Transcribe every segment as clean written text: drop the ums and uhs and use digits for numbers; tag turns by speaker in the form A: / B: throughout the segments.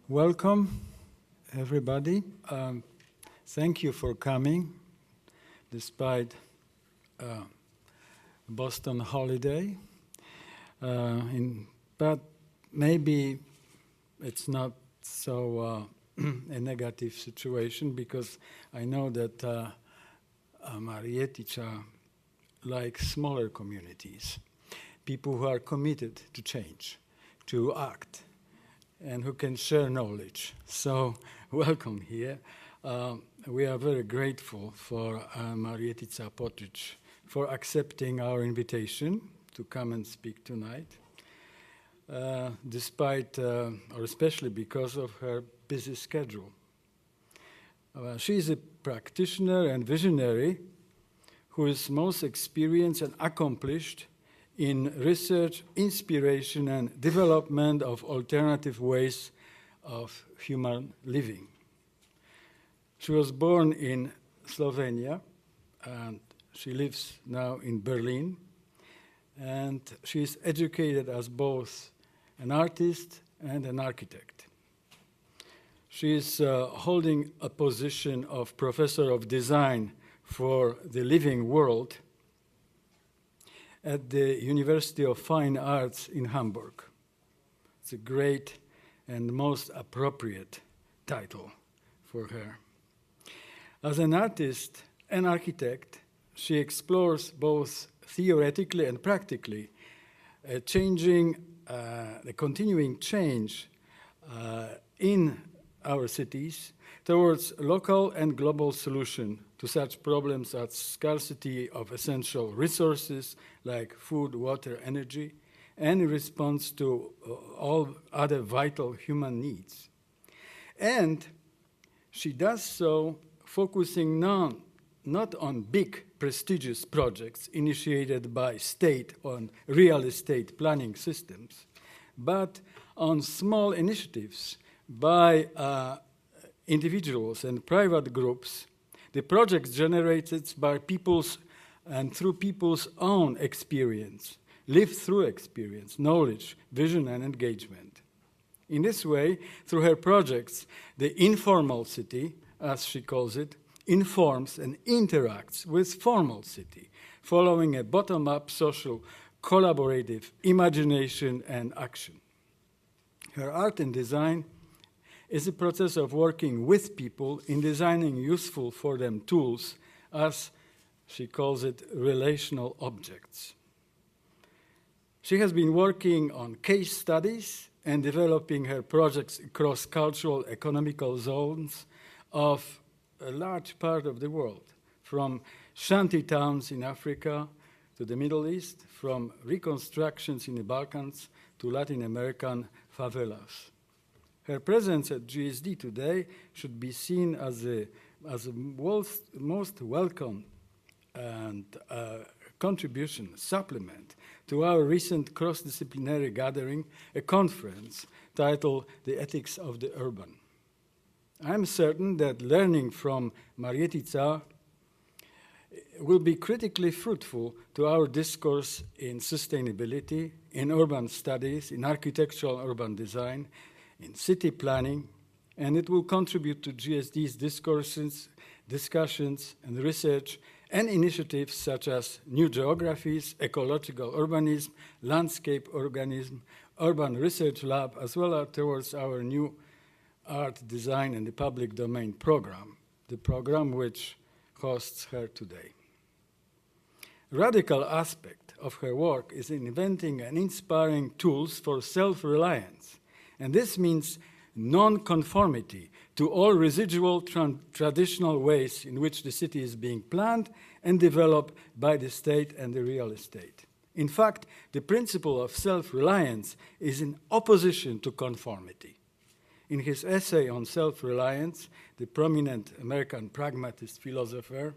A: Welcome, everybody. Thank you for coming, despite Boston holiday. But maybe it's not so a negative situation, because I know that Marjetica likes smaller communities, people who are committed to change, to act, and who can share knowledge. So welcome here. We are very grateful for Marjetica Potrč for accepting our invitation to come and speak tonight, despite, or especially because of her busy schedule. She is a practitioner and visionary who is most experienced and accomplished in research, inspiration, and development of alternative ways of human living. She was born in Slovenia, and she lives now in Berlin, and she is educated as both an artist and an architect. She is holding a position of Professor of Design for the Living World at the University of Fine Arts in Hamburg. It's a great and most appropriate title for her. As an artist and architect, she explores both theoretically and practically the continuing change in our cities towards local and global solutions to such problems as scarcity of essential resources like food, water, energy, and in response to all other vital human needs. And she does so focusing not on big, prestigious projects initiated by state on real estate planning systems, but on small initiatives by individuals and private groups, the projects generated by people's and through people's own experience, lived through experience, knowledge, vision, and engagement. In this way, through her projects, the informal city, as she calls it, informs and interacts with formal city, following a bottom-up social collaborative imagination and action. Her art and design is a process of working with people in designing useful for them tools, as she calls it, relational objects. She has been working on case studies and developing her projects across cultural, economical zones of a large part of the world, from shanty towns in Africa to the Middle East, from reconstructions in the Balkans to Latin American favelas. Her presence at GSD today should be seen as a most welcome and contribution, supplement to our recent cross-disciplinary gathering, a conference titled The Ethics of the Urban. I'm certain that learning from Marjetica will be critically fruitful to our discourse in sustainability, in urban studies, in architectural urban design, in city planning, and it will contribute to GSD's discourses, discussions, and research, and initiatives such as new geographies, ecological urbanism, landscape organism, urban research lab, as well as towards our new art, design, and the public domain program, the program which hosts her today. A radical aspect of her work is in inventing and inspiring tools for self-reliance. And this means non-conformity to all residual traditional ways in which the city is being planned and developed by the state and the real estate. In fact, the principle of self-reliance is in opposition to conformity. In his essay on self-reliance, the prominent American pragmatist philosopher,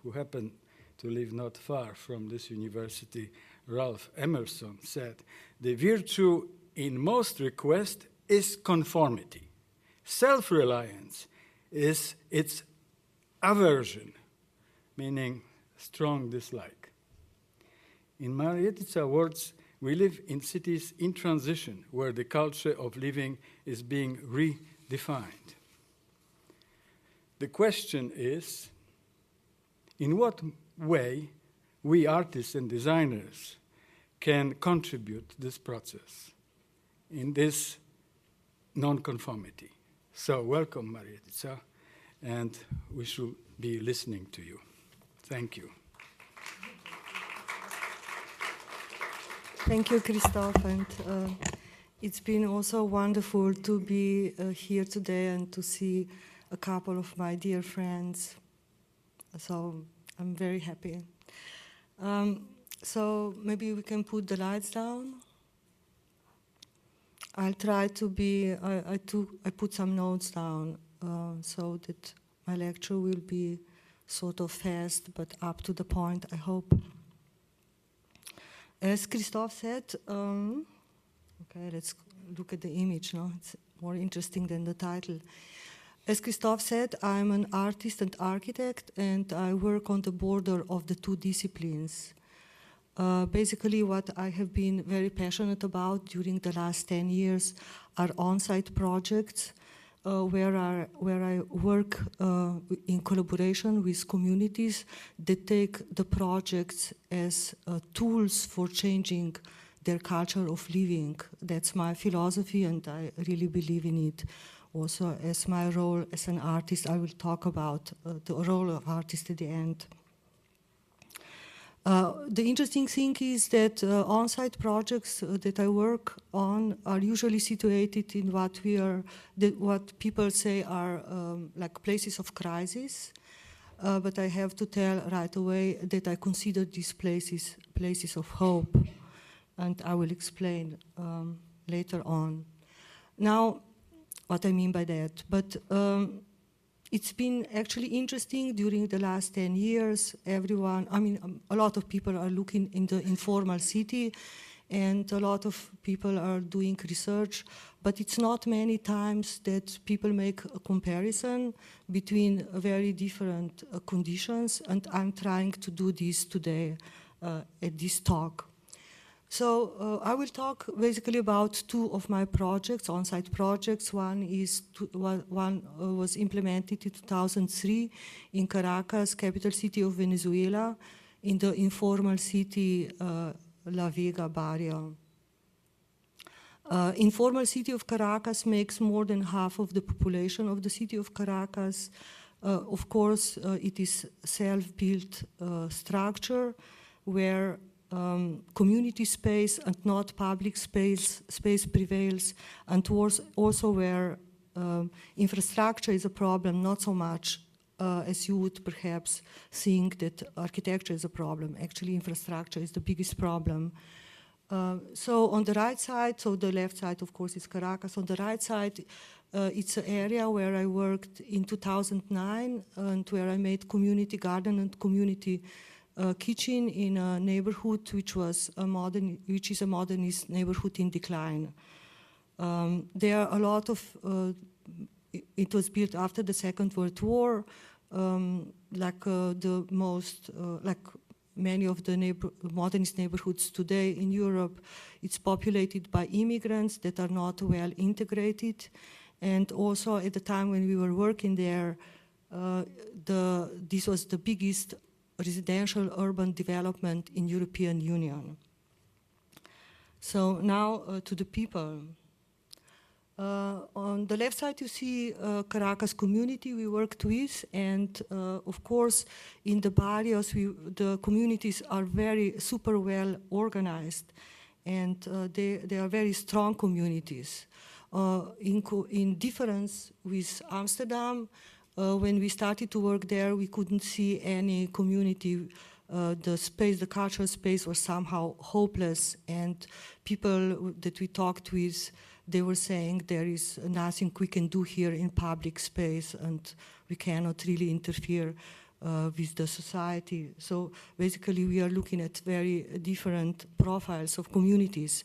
A: who happened to live not far from this university, Ralph Emerson, said, "The virtue in most request is conformity. Self-reliance is its aversion, meaning strong dislike." In Marjetica's words, We live in cities in transition, where the culture of living is being redefined. The question is, in what way we artists and designers can contribute to this process in this non-conformity? So welcome, Marjetica, and we should be listening to you. Thank you.
B: Thank you, Christoph, and it's been also wonderful to be here today and to see a couple of my dear friends. So I'm very happy. So maybe we can put the lights down. I'll try to be, I put some notes down so that my lecture will be sort of fast but up to the point, I hope. As Christoph said, okay, let's look at the image, no? It's more interesting than the title. As Christoph said, I'm an artist and architect, and I work on the border of the two disciplines. Basically, what I have been very passionate about during the last 10 years are on-site projects where I work in collaboration with communities that take the projects as tools for changing their culture of living. That's my philosophy, and I really believe in it. Also, as my role as an artist, I will talk about the role of artist at the end. The interesting thing is that on-site projects that I work on are usually situated in what people say are like places of crisis. But I have to tell right away that I consider these places places of hope, and I will explain later on. Now, what I mean by that, but it's been actually interesting during the last 10 years. Everyone, I mean, a lot of people are looking in the informal city, and a lot of people are doing research, but it's not many times that people make a comparison between very different conditions, and I'm trying to do this today at this talk. So I will talk basically about two of my projects, on-site projects. One was implemented in 2003 in Caracas, capital city of Venezuela, in the informal city La Vega barrio. Informal city of Caracas makes more than half of the population of the city of Caracas. Of course, it is self-built structure where community space and not public space prevails, and also where infrastructure is a problem, not so much as you would perhaps think that architecture is a problem. Actually, infrastructure is the biggest problem. So on the right side, so the left side, of course, is Caracas. On the right side, it's an area where I worked in 2009 and where I made community garden and community kitchen in a neighborhood which is a modernist neighborhood in decline. There are a lot of, it was built after the Second World War, like many of the modernist neighborhoods today in Europe. It's populated by immigrants that are not well integrated. And also at the time when we were working there, this was the biggest residential urban development in European Union. So now to the people. On the left side you see Caracas community we worked with, and of course in the barrios the communities are super well organized, and they are very strong communities. In difference with Amsterdam, when we started to work there, we couldn't see any community. The cultural space was somehow hopeless, and people that we talked with, they were saying there is nothing we can do here in public space, and we cannot really interfere with the society. So basically we are looking at very different profiles of communities.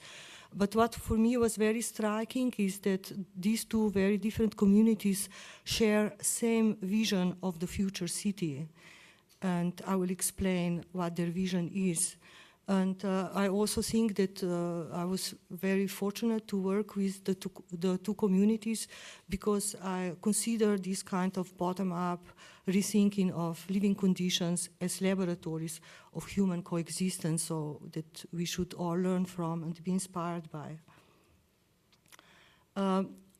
B: But what for me was very striking is that these two very different communities share same vision of the future city. And I will explain what their vision is. And I also think that I was very fortunate to work with the two communities, because I consider this kind of bottom-up rethinking of living conditions as laboratories of human coexistence, so that we should all learn from and be inspired by.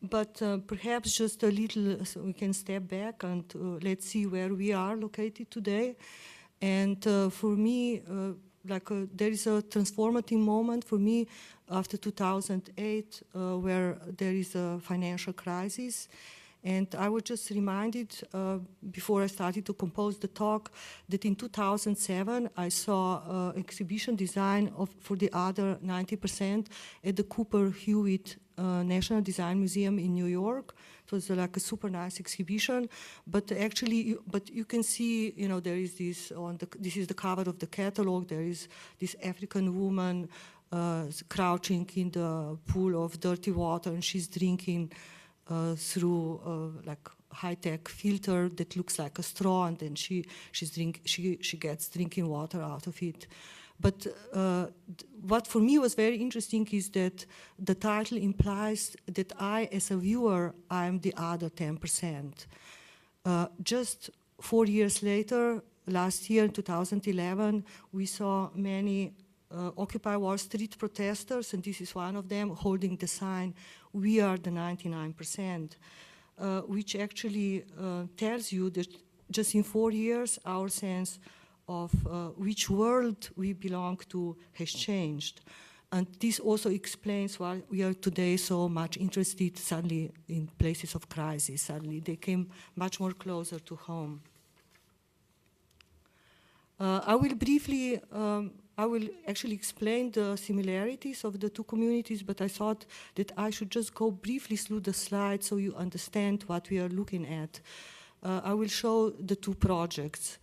B: But perhaps just a little, so we can step back and let's see where we are located today. And for me, there is a transformative moment for me after 2008, where there is a financial crisis. And I was just reminded, before I started to compose the talk, that in 2007 I saw exhibition design for the other 90% at the Cooper-Hewitt National Design Museum in New York. It was like a super nice exhibition, but actually, you can see, there is this this is the cover of the catalog. There is this African woman crouching in the pool of dirty water, and she's drinking through like high-tech filter that looks like a straw, and then she gets drinking water out of it. But what for me was very interesting is that the title implies that I, as a viewer, I am the other 10%. Just 4 years later, last year in 2011, we saw many Occupy Wall Street protesters, and this is one of them, holding the sign, "We are the 99%, which actually tells you that just in 4 years, our sense of which world we belong to has changed. And this also explains why we are today so much interested suddenly in places of crisis. Suddenly they came much more closer to home. I will actually explain the similarities of the two communities, but I thought that I should just go briefly through the slides so you understand what we are looking at. I will show the two projects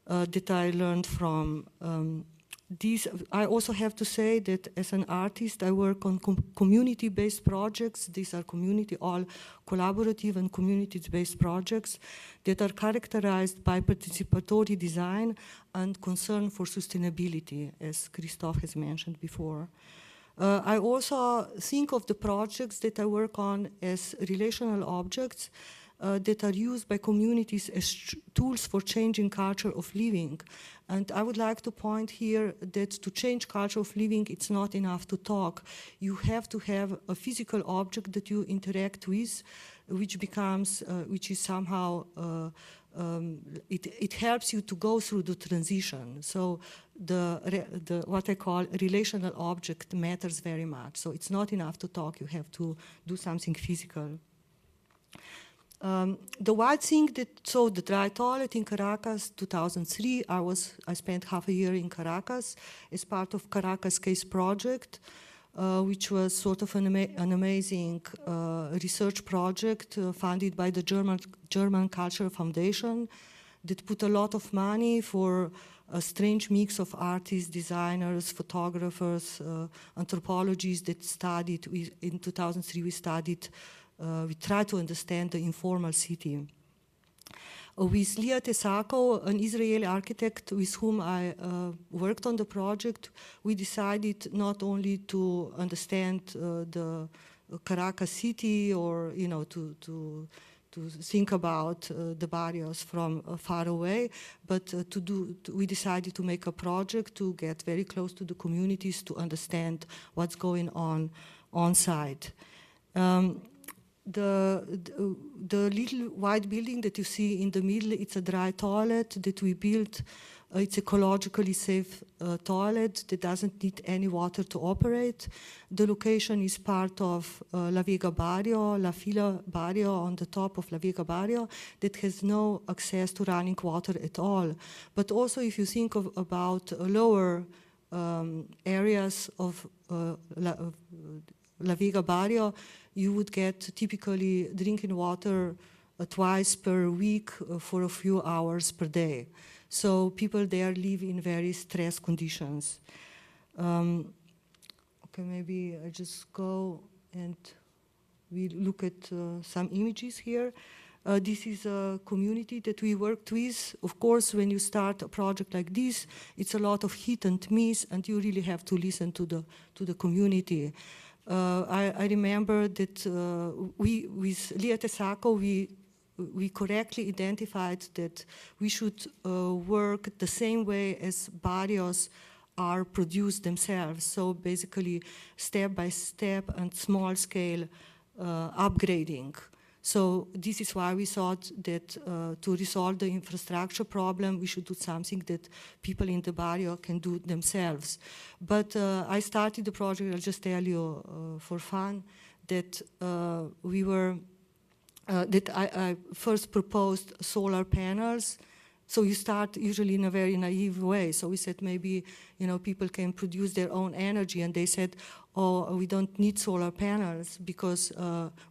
B: that I learned from. These, I also have to say that as an artist, I work on community-based projects. These are all collaborative and community-based projects that are characterized by participatory design and concern for sustainability, as Christophe has mentioned before. I also think of the projects that I work on as relational objects that are used by communities as tools for changing culture of living. And I would like to point here that to change culture of living, it's not enough to talk. You have to have a physical object that you interact with, which becomes, which is somehow, it helps you to go through the transition. So the what I call relational object matters very much. So it's not enough to talk, you have to do something physical. The wild thing that, so the dry toilet in Caracas, 2003, I spent half a year in Caracas as part of Caracas Case Project, which was sort of an amazing research project funded by the German Cultural Foundation that put a lot of money for a strange mix of artists, designers, photographers, anthropologists that studied, in 2003 we tried to understand the informal city. With Lia Tesako, an Israeli architect with whom I worked on the project, we decided not only to understand the Caracas city, or to think about the barrios from far away, but we decided to make a project to get very close to the communities to understand what's going on site. The little white building that you see in the middle, it's a dry toilet that we built. It's ecologically safe toilet that doesn't need any water to operate. The location is part of La Vega Barrio, La Fila Barrio on the top of La Vega Barrio that has no access to running water at all. But also if you think about lower areas of La Vega Barrio, you would get typically drinking water twice per week for a few hours per day. So people there live in very stressed conditions. Okay, maybe I just go and we look at some images here. This is a community that we worked with. Of course, when you start a project like this, it's a lot of hit and miss, and you really have to listen to the community. I remember that with Lia Tesako, we correctly identified that we should work the same way as barrios are produced themselves. So basically, step by step and small scale upgrading. So this is why we thought that to resolve the infrastructure problem, we should do something that people in the barrio can do themselves. But I started the project, I'll just tell you for fun, that that I first proposed solar panels. So you start usually in a very naive way. So we said maybe people can produce their own energy, and they said, oh, we don't need solar panels because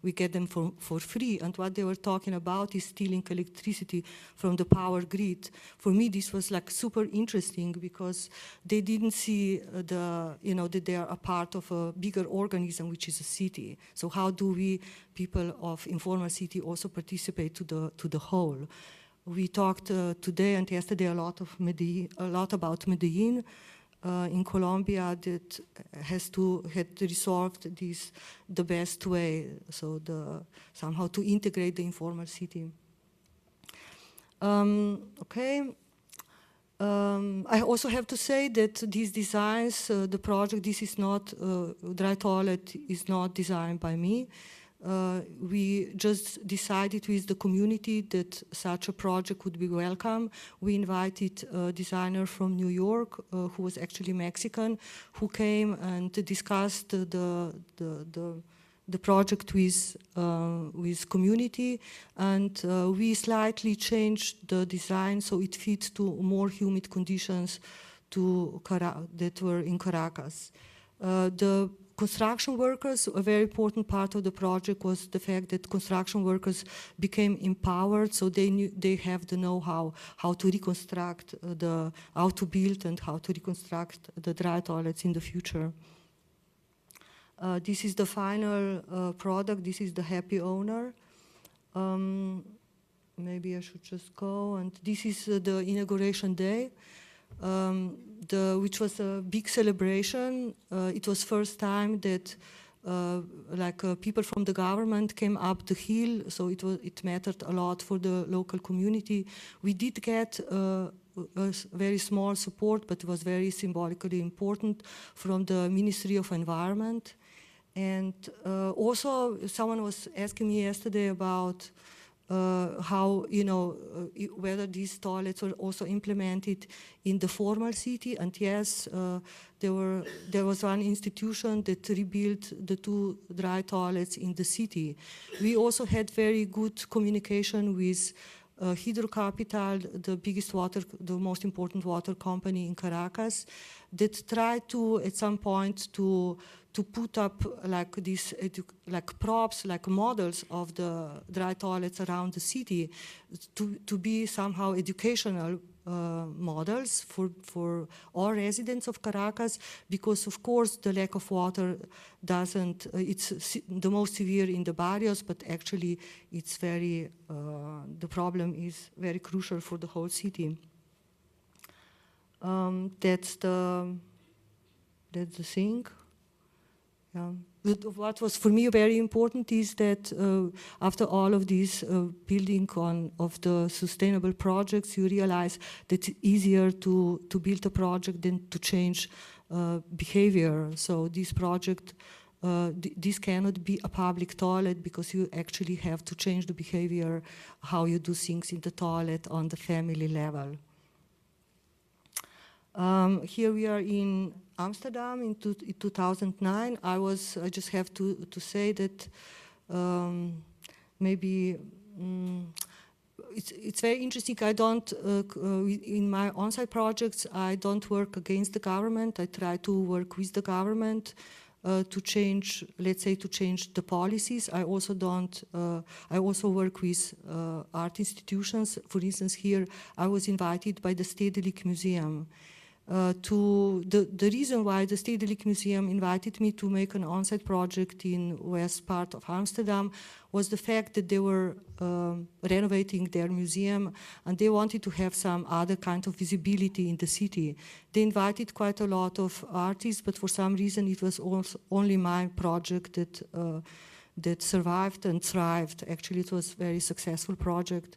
B: we get them for free. And what they were talking about is stealing electricity from the power grid. For me, this was like super interesting because they didn't see that they are a part of a bigger organism, which is a city. So how do we, people of informal city, also participate to the whole? We talked today and yesterday a lot about Medellin in Colombia that had resolved this the best way, so somehow to integrate the informal city. Okay. I also have to say that these designs, the project, this is not, dry toilet is not designed by me. We just decided with the community that such a project would be welcome. We invited a designer from New York who was actually Mexican, who came and discussed the project with community, and we slightly changed the design so it fits to more humid conditions that were in Caracas. The construction workers, a very important part of the project was the fact that construction workers became empowered, so they have the know-how how to reconstruct how to build and how to reconstruct the dry toilets in the future. This is the final product. This is the happy owner. Maybe I should just go. And this is the inauguration day. Which was a big celebration. It was first time that people from the government came up the hill, so it mattered a lot for the local community. We did get a very small support, but it was very symbolically important from the Ministry of Environment. And also someone was asking me yesterday about how, whether these toilets were also implemented in the formal city. And yes, there was one institution that rebuilt the 2 dry toilets in the city. We also had very good communication with Hidrocapital, the most important water company in Caracas, that tried to, at some point, to put up like props, like models of the dry toilets around the city to be somehow educational models for all residents of Caracas, because of course the lack of water it's the most severe in the barrios, but actually it's the problem is very crucial for the whole city. That's the thing. What was for me very important is that after all of this building of the sustainable projects, you realize that it's easier to build a project than to change behavior. So this project, this cannot be a public toilet because you actually have to change the behavior, how you do things in the toilet on the family level. Here we are in Amsterdam in 2009. I just have to say that maybe it's very interesting. I don't, in my on-site projects, I don't work against the government. I try to work with the government to change, let's say, to change the policies. I also work with art institutions. For instance, here I was invited by the Stedelijk Museum. the reason why the Stedelijk Museum invited me to make an on-site project in west part of Amsterdam was the fact that they were renovating their museum and they wanted to have some other kind of visibility in the city. They invited quite a lot of artists, but for some reason it was also only my project that survived and thrived. Actually, it was a very successful project.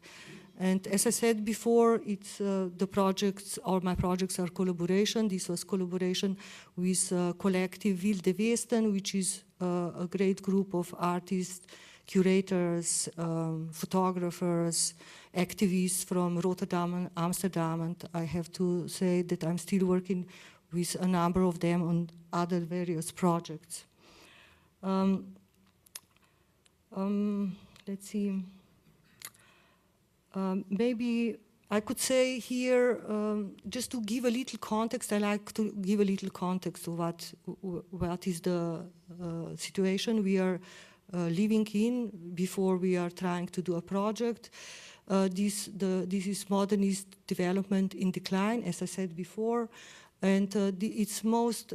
B: And as I said before, it's the projects, all my projects are collaboration. This was collaboration with collective Wilde Westen, which is a great group of artists, curators, photographers, activists from Rotterdam and Amsterdam. And I have to say that I'm still working with a number of them on other various projects. Let's see. Maybe I could say here, just to give a little context, I like to give a little context to what is the situation we are living in before we are trying to do a project. This is modernist development in decline, as I said before, and it's most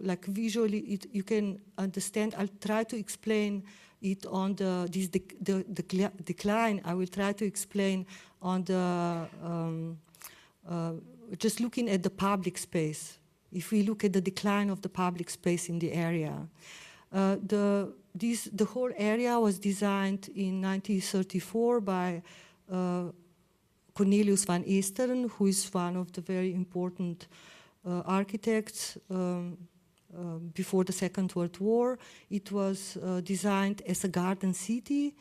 B: like visually, you can understand. I'll try to explain it on the decline. I will try to explain on the just looking at the public space. If we look at the decline of the public space in the area, the whole area was designed in 1934 by Cornelius van Eesteren, who is one of the very important architects before the Second World War. It was designed as a garden city.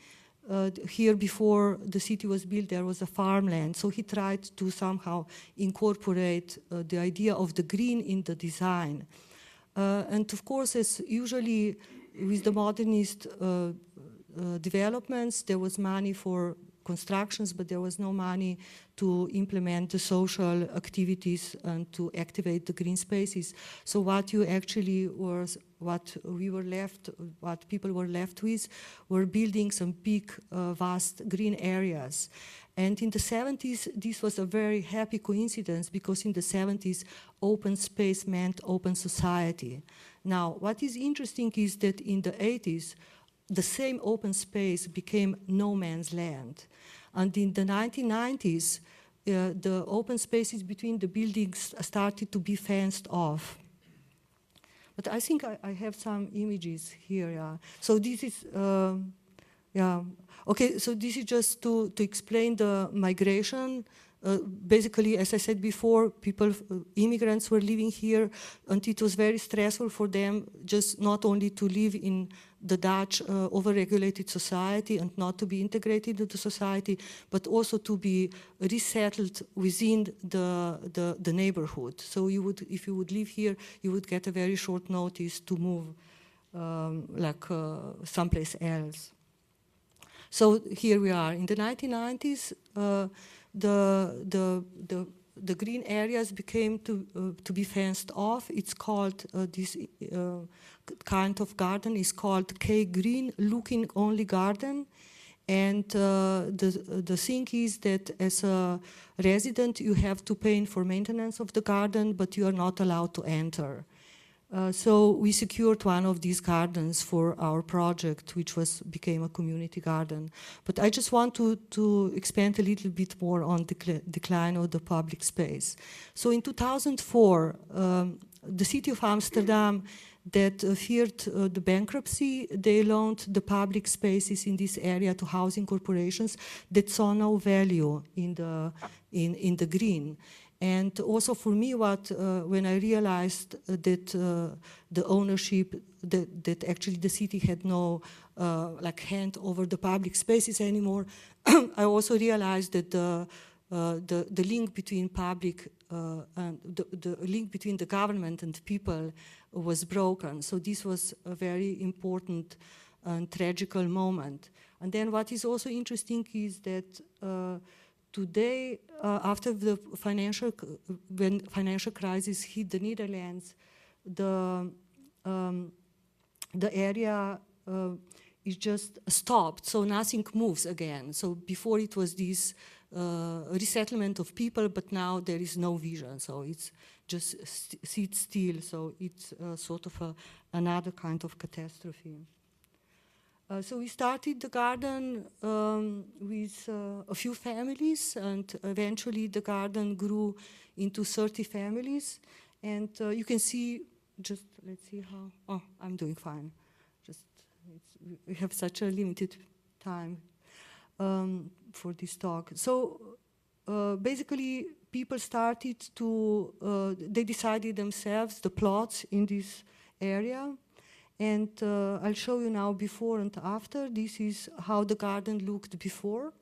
B: Here, before the city was built, there was a farmland. So he tried to somehow incorporate the idea of the green in the design. And of course, as usually with the modernist developments, there was money for constructions, but there was no money to implement the social activities and to activate the green spaces. So what you actually was, what people were left with were building some big, vast green areas. And in the 70s, this was a very happy coincidence because in the 70s, open space meant open society. Now, what is interesting is that in the 80s, the same open space became no man's land. And in the 1990s, the open spaces between the buildings started to be fenced off. But I think I have some images here. Yeah. So this is, yeah. Okay, so this is just to explain the migration. Basically, as I said before, immigrants were living here, and it was very stressful for them just not only to live in the Dutch over-regulated society and not to be integrated into society, but also to be resettled within the neighborhood. So you would, if you would live here, you would get a very short notice to move someplace else. So here we are. In the 1990s, the green areas became to be fenced off. It's called, this kind of garden is called K-green, looking only garden. And the thing is that as a resident, you have to pay for maintenance of the garden, but you are not allowed to enter. So we secured one of these gardens for our project, which became a community garden. But I just want to expand a little bit more on the decline of the public space. So in 2004, the city of Amsterdam that feared the bankruptcy, they loaned the public spaces in this area to housing corporations that saw no value in the green. And also for me, when I realized that the ownership, that actually the city had no hand over the public spaces anymore, I also realized that the link between public and the link between the government and people was broken. So this was a very important and tragical moment. And then what is also interesting is that today, after when financial crisis hit the Netherlands, the area is just stopped, so nothing moves again. So before it was this resettlement of people, but now there is no vision, so it's just sit still, so it's sort of another kind of catastrophe. So we started the garden with a few families, and eventually the garden grew into 30 families. And you can see, just let's see how, oh, I'm doing fine. Just, we have such a limited time for this talk. So basically people started to, they decided themselves the plots in this area. And I'll show you now before and after. This is how the garden looked before.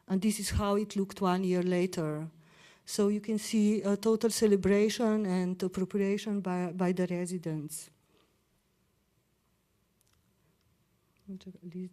B: And this is how it looked 1 year later. So you can see a total celebration and appropriation by the residents.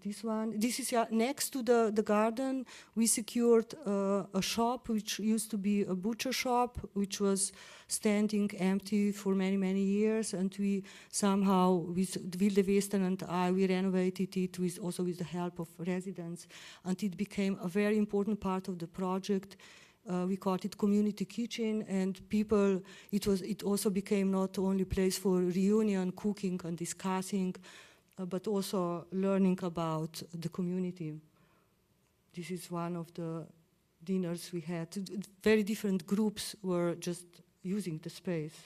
B: This one. This is next to the garden. We secured a shop which used to be a butcher shop, which was standing empty for many, many years. And we somehow, with Wilde Westen and I, we renovated it also with the help of residents. And it became a very important part of the project. We called it community kitchen, and people, it also became not only a place for reunion, cooking and discussing, but also learning about the community. This is one of the dinners we had. Very different groups were just using the space.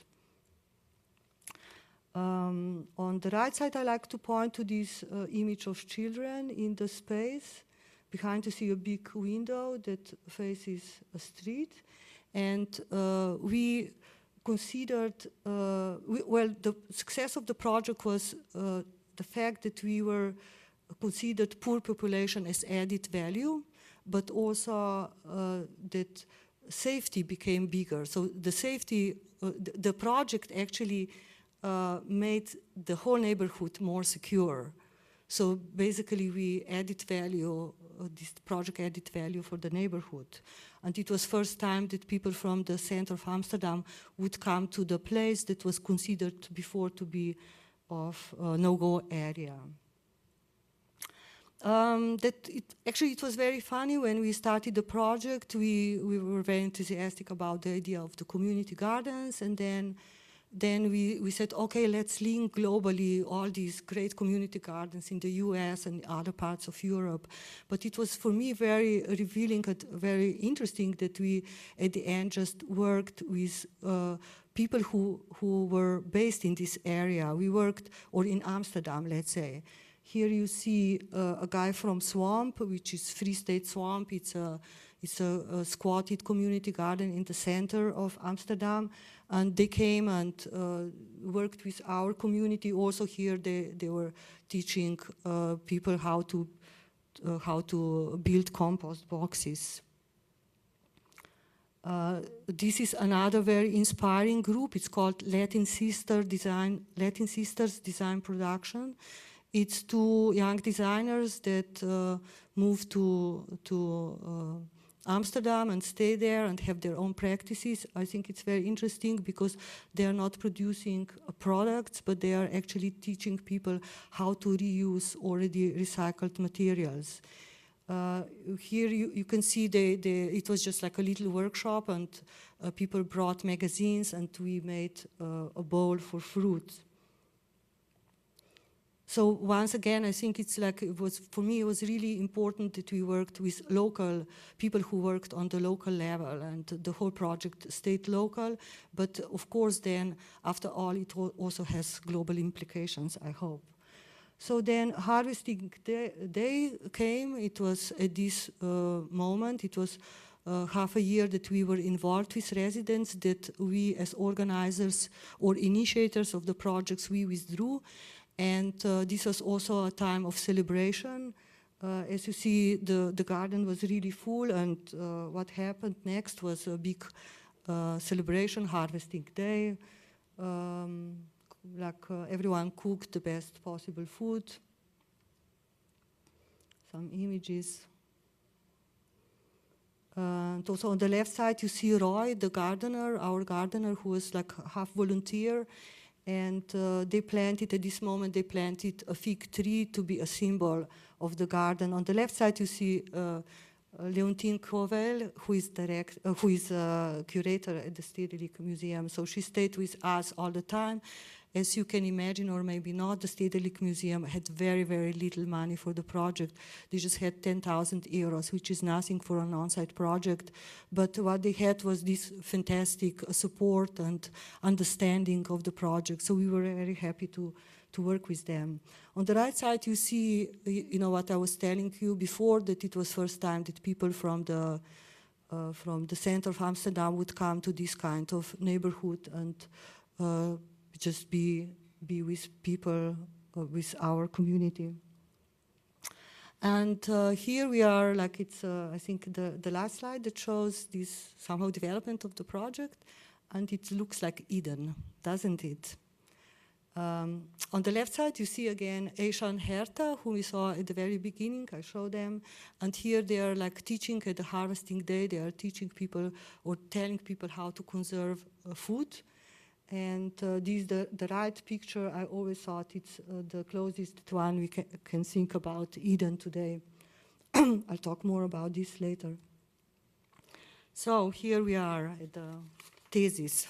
B: On the right side, I like to point to this image of children in the space. Behind you see a big window that faces a street. And we considered, well, the success of the project was the fact that we were considered poor population as added value, but also that safety became bigger. So the safety, the project actually made the whole neighborhood more secure. So basically we added value, this project added value for the neighborhood. And it was first time that people from the center of Amsterdam would come to the place that was considered before to be of no-go area. Actually, it was very funny when we started the project. We were very enthusiastic about the idea of the community gardens, and then we said, okay, let's link globally all these great community gardens in the US and other parts of Europe. But it was for me very revealing and very interesting that we at the end just worked with people who were based in this area. We worked, or in Amsterdam, let's say. Here you see a guy from Swamp, which is Free State Swamp. It's a squatted community garden in the center of Amsterdam. And they came and worked with our community. Also here they were teaching people how to build compost boxes. This is another very inspiring group. It's called Latin Sisters Design Production. It's two young designers that moved to Amsterdam and stay there and have their own practices. I think it's very interesting because they are not producing products, but they are actually teaching people how to reuse already recycled materials. Here you can see it was just like a little workshop, and people brought magazines, and we made a bowl for fruit. So once again, I think it's like for me, it was really important that we worked with local people who worked on the local level, and the whole project stayed local. But of course, then after all, it also has global implications, I hope. So then harvesting day came. It was at this moment, it was half a year that we were involved with residents, that we as organizers or initiators of the projects, we withdrew. And this was also a time of celebration. As you see, the garden was really full, and what happened next was a big celebration, harvesting day. Everyone cooked the best possible food. Some images. And also on the left side, you see Roy, the gardener, our gardener, who was like half volunteer. And they planted, at this moment, they planted a fig tree to be a symbol of the garden. On the left side, you see Leontine Covell, who is curator at the Stedelijk Museum. So she stayed with us all the time. As you can imagine, or maybe not, the Stedelijk Museum had very, very little money for the project. They just had 10,000 euros, which is nothing for an on-site project. But what they had was this fantastic support and understanding of the project. So we were very happy to work with them. On the right side, you see, you know, what I was telling you before, that it was first time that people from the center of Amsterdam would come to this kind of neighborhood and just be with people, with our community. And here we are, like it's, I think, the last slide that shows this somehow development of the project. And it looks like Eden, doesn't it? On the left side, you see again Aisha and Herta, who we saw at the very beginning. I showed them. And here they are like teaching at the harvesting day. They are teaching people or telling people how to conserve food. And this, the right picture, I always thought it's the closest one we can think about Eden today. I'll talk more about this later. So here we are at the thesis.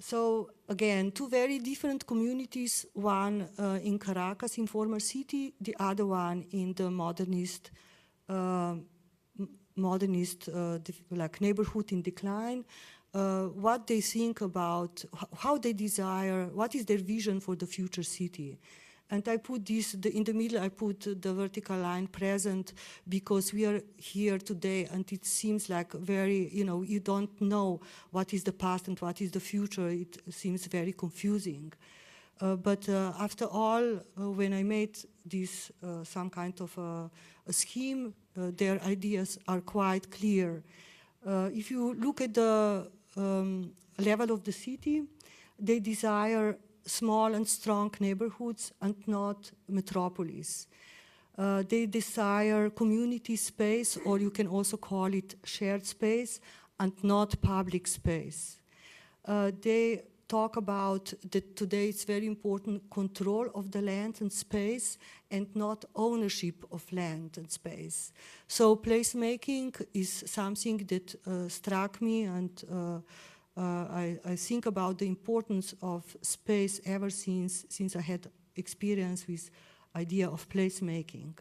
B: So again, two very different communities, one in Caracas, in former city, the other one in the modernist like neighborhood in decline. What they think about, how they desire, what is their vision for the future city. And I put this, in the middle I put the vertical line present because we are here today and it seems like very, you know, you don't know what is the past and what is the future. It seems very confusing. But after all, when I made this some kind of a scheme, their ideas are quite clear. If you look at the level of the city, they desire small and strong neighborhoods and not metropolis. They desire community space, or you can also call it shared space, and not public space. They talk about that today it's very important control of the land and space and not ownership of land and space. So placemaking is something that struck me, and I think about the importance of space ever since I had experience with idea of placemaking.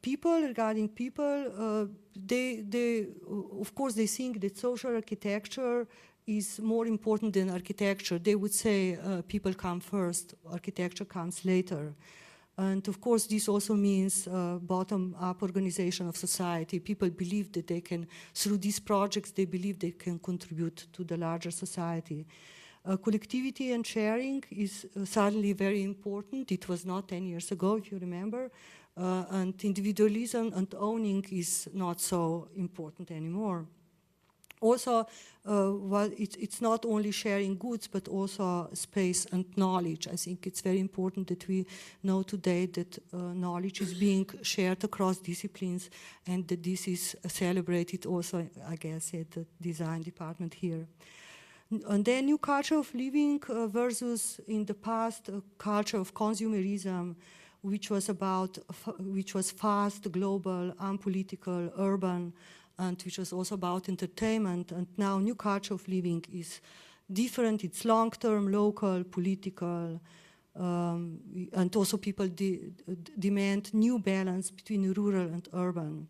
B: Regarding people, they of course they think that social architecture is more important than architecture. They would say people come first, architecture comes later. And of course, this also means bottom-up organization of society. People believe that they can, through these projects, they believe they can contribute to the larger society. Collectivity and sharing is suddenly very important. It was not 10 years ago, if you remember. And individualism and owning is not so important anymore. Also, it's not only sharing goods, but also space and knowledge. I think it's very important that we know today that knowledge is being shared across disciplines, and that this is celebrated also, I guess, at the design department here. And then new culture of living versus in the past a culture of consumerism, which was fast, global, unpolitical, urban, and which was also about entertainment. And now new culture of living is different. It's long-term, local, political, and also people demand new balance between rural and urban.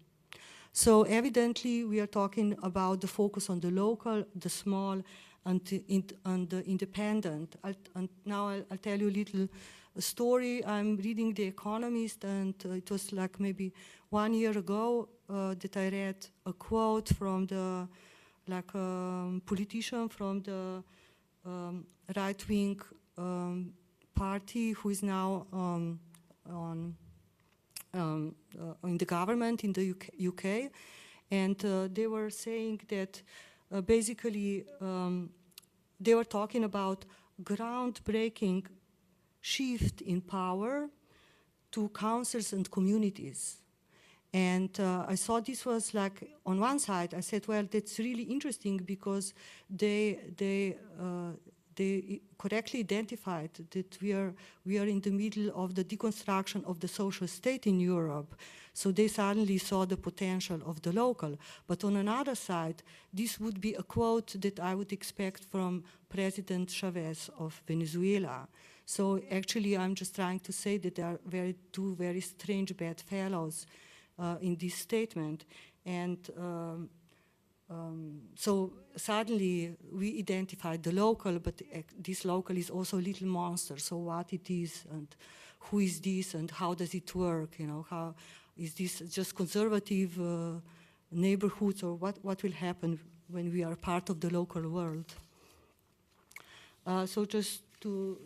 B: So evidently, we are talking about the focus on the local, the small, and the independent. And now I'll tell you a little story. I'm reading The Economist, and it was like maybe 1 year ago that I read a quote from the politician from the right-wing party who is now in the government in the UK. And they were saying that basically they were talking about groundbreaking shift in power to councils and communities. And I thought this was like, on one side, I said, well, that's really interesting because they they correctly identified that we are in the middle of the deconstruction of the social state in Europe. So they suddenly saw the potential of the local. But on another side, this would be a quote that I would expect from President Chavez of Venezuela. So actually, I'm just trying to say that there are two very strange bedfellows in this statement. And so suddenly we identified the local, but this local is also a little monster. So what it is, and who is this, and how does it work? You know, how is this just conservative neighborhoods, or what will happen when we are part of the local world? So just to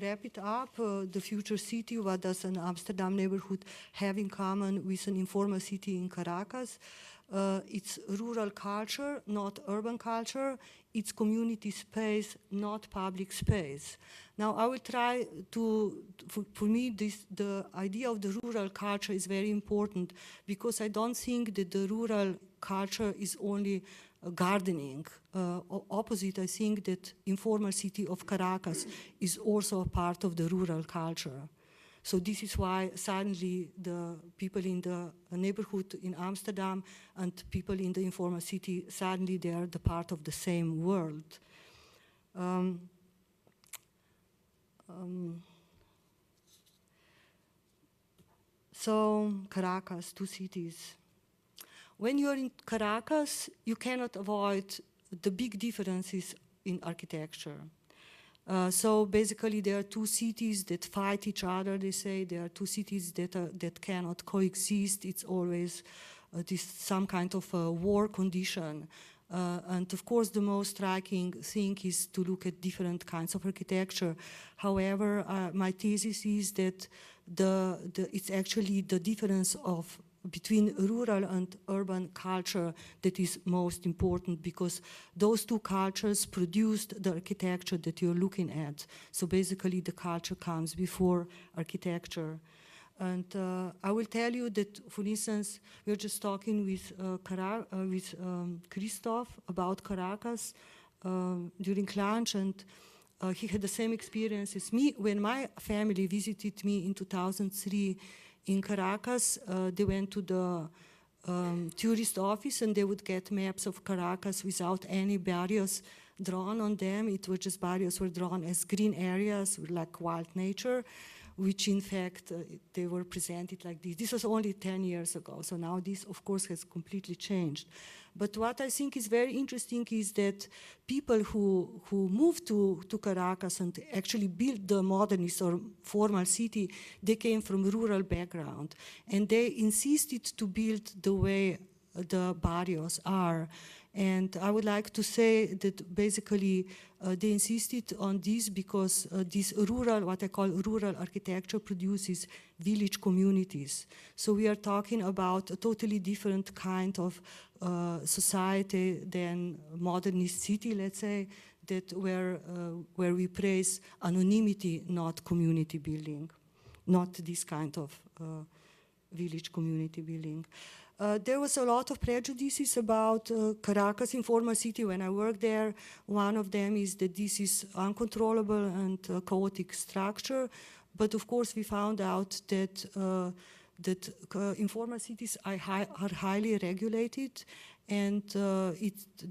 B: wrap it up, the future city, what does an Amsterdam neighborhood have in common with an informal city in Caracas? It's rural culture, not urban culture. It's community space, not public space. Now, I will try to, for me, the idea of the rural culture is very important, because I don't think that the rural culture is only gardening. Opposite, I think that informal city of Caracas is also a part of the rural culture. So this is why suddenly the people in the neighborhood in Amsterdam and people in the informal city, suddenly they are the part of the same world. So Caracas, two cities. When you're in Caracas, you cannot avoid the big differences in architecture. So basically, there are two cities that fight each other. They say there are two cities that cannot coexist. It's always some kind of a war condition. And of course, the most striking thing is to look at different kinds of architecture. However, my thesis is that it's actually the difference between rural and urban culture that is most important, because those two cultures produced the architecture that you're looking at. So basically the culture comes before architecture. And I will tell you that, for instance, we were just talking with Christoph about Caracas during lunch, and he had the same experience as me. When my family visited me in 2003 in Caracas, they went to the tourist office and they would get maps of Caracas without any barriers drawn on them. It was just barriers were drawn as green areas, like wild nature, which in fact they were presented like this. This was only 10 years ago, so now this of course has completely changed. But what I think is very interesting is that people who moved to Caracas and actually built the modernist or formal city, they came from rural background, and they insisted to build the way the barrios are. And I would like to say that basically they insisted on this because this rural, what I call rural architecture, produces village communities. So we are talking about a totally different kind of society than modernist city, let's say, that where we praise anonymity, not community building, not this kind of village community building. There was a lot of prejudices about Caracas informal city when I worked there. One of them is that this is uncontrollable and chaotic structure. But of course, we found out that informal cities are highly regulated, and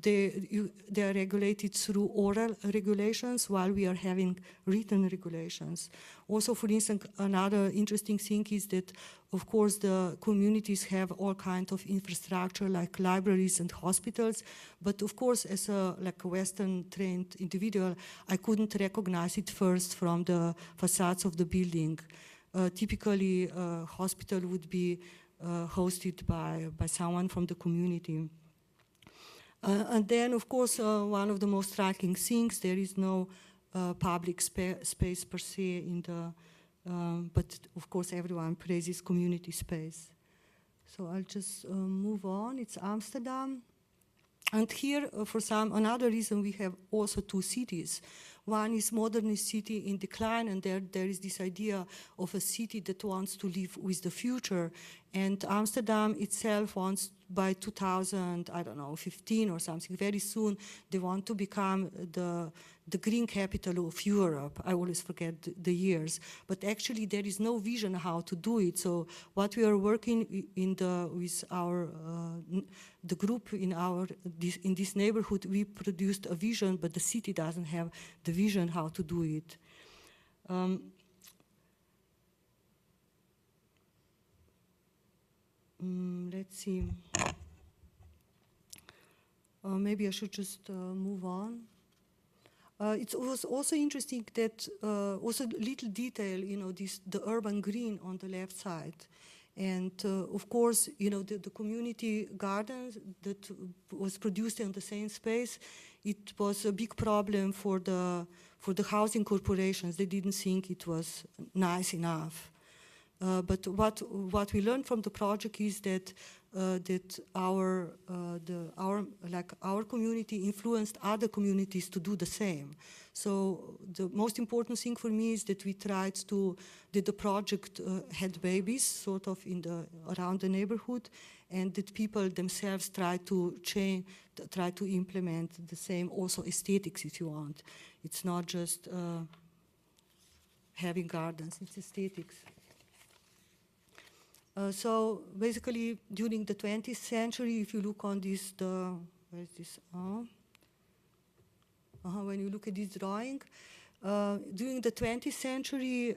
B: they are regulated through oral regulations while we are having written regulations. Also, for instance, another interesting thing is that, of course, the communities have all kinds of infrastructure like libraries and hospitals, but of course, as a Western-trained individual, I couldn't recognize it first from the facades of the building. Typically, a hospital would be hosted by someone from the community. And then, of course, one of the most striking things, there is no public space per se in the, but of course everyone praises community space. So I'll just move on. It's Amsterdam. And here, for another reason, we have also two cities. One is modernist city in decline, and there is this idea of a city that wants to live with the future. And Amsterdam itself wants by 2000, I don't know, 15 or something, very soon, they want to become the green capital of Europe. I always forget the years, but actually there is no vision how to do it. So what we are working with our the group in this neighborhood, we produced a vision, but the city doesn't have the vision how to do it. Let's see. Maybe I should just move on. It was also interesting that also little detail, the urban green on the left side. And of course, the community gardens that was produced in the same space, it was a big problem for the housing corporations. They didn't think it was nice enough. But what we learned from the project is that our community influenced other communities to do the same. So the most important thing for me is that we tried that the project had babies sort of around the neighborhood, and that people themselves try to implement the same also aesthetics, if you want. It's not just having gardens, it's aesthetics. So basically, during the 20th century, if you look on this, where is this? When you look at this drawing, during the 20th century,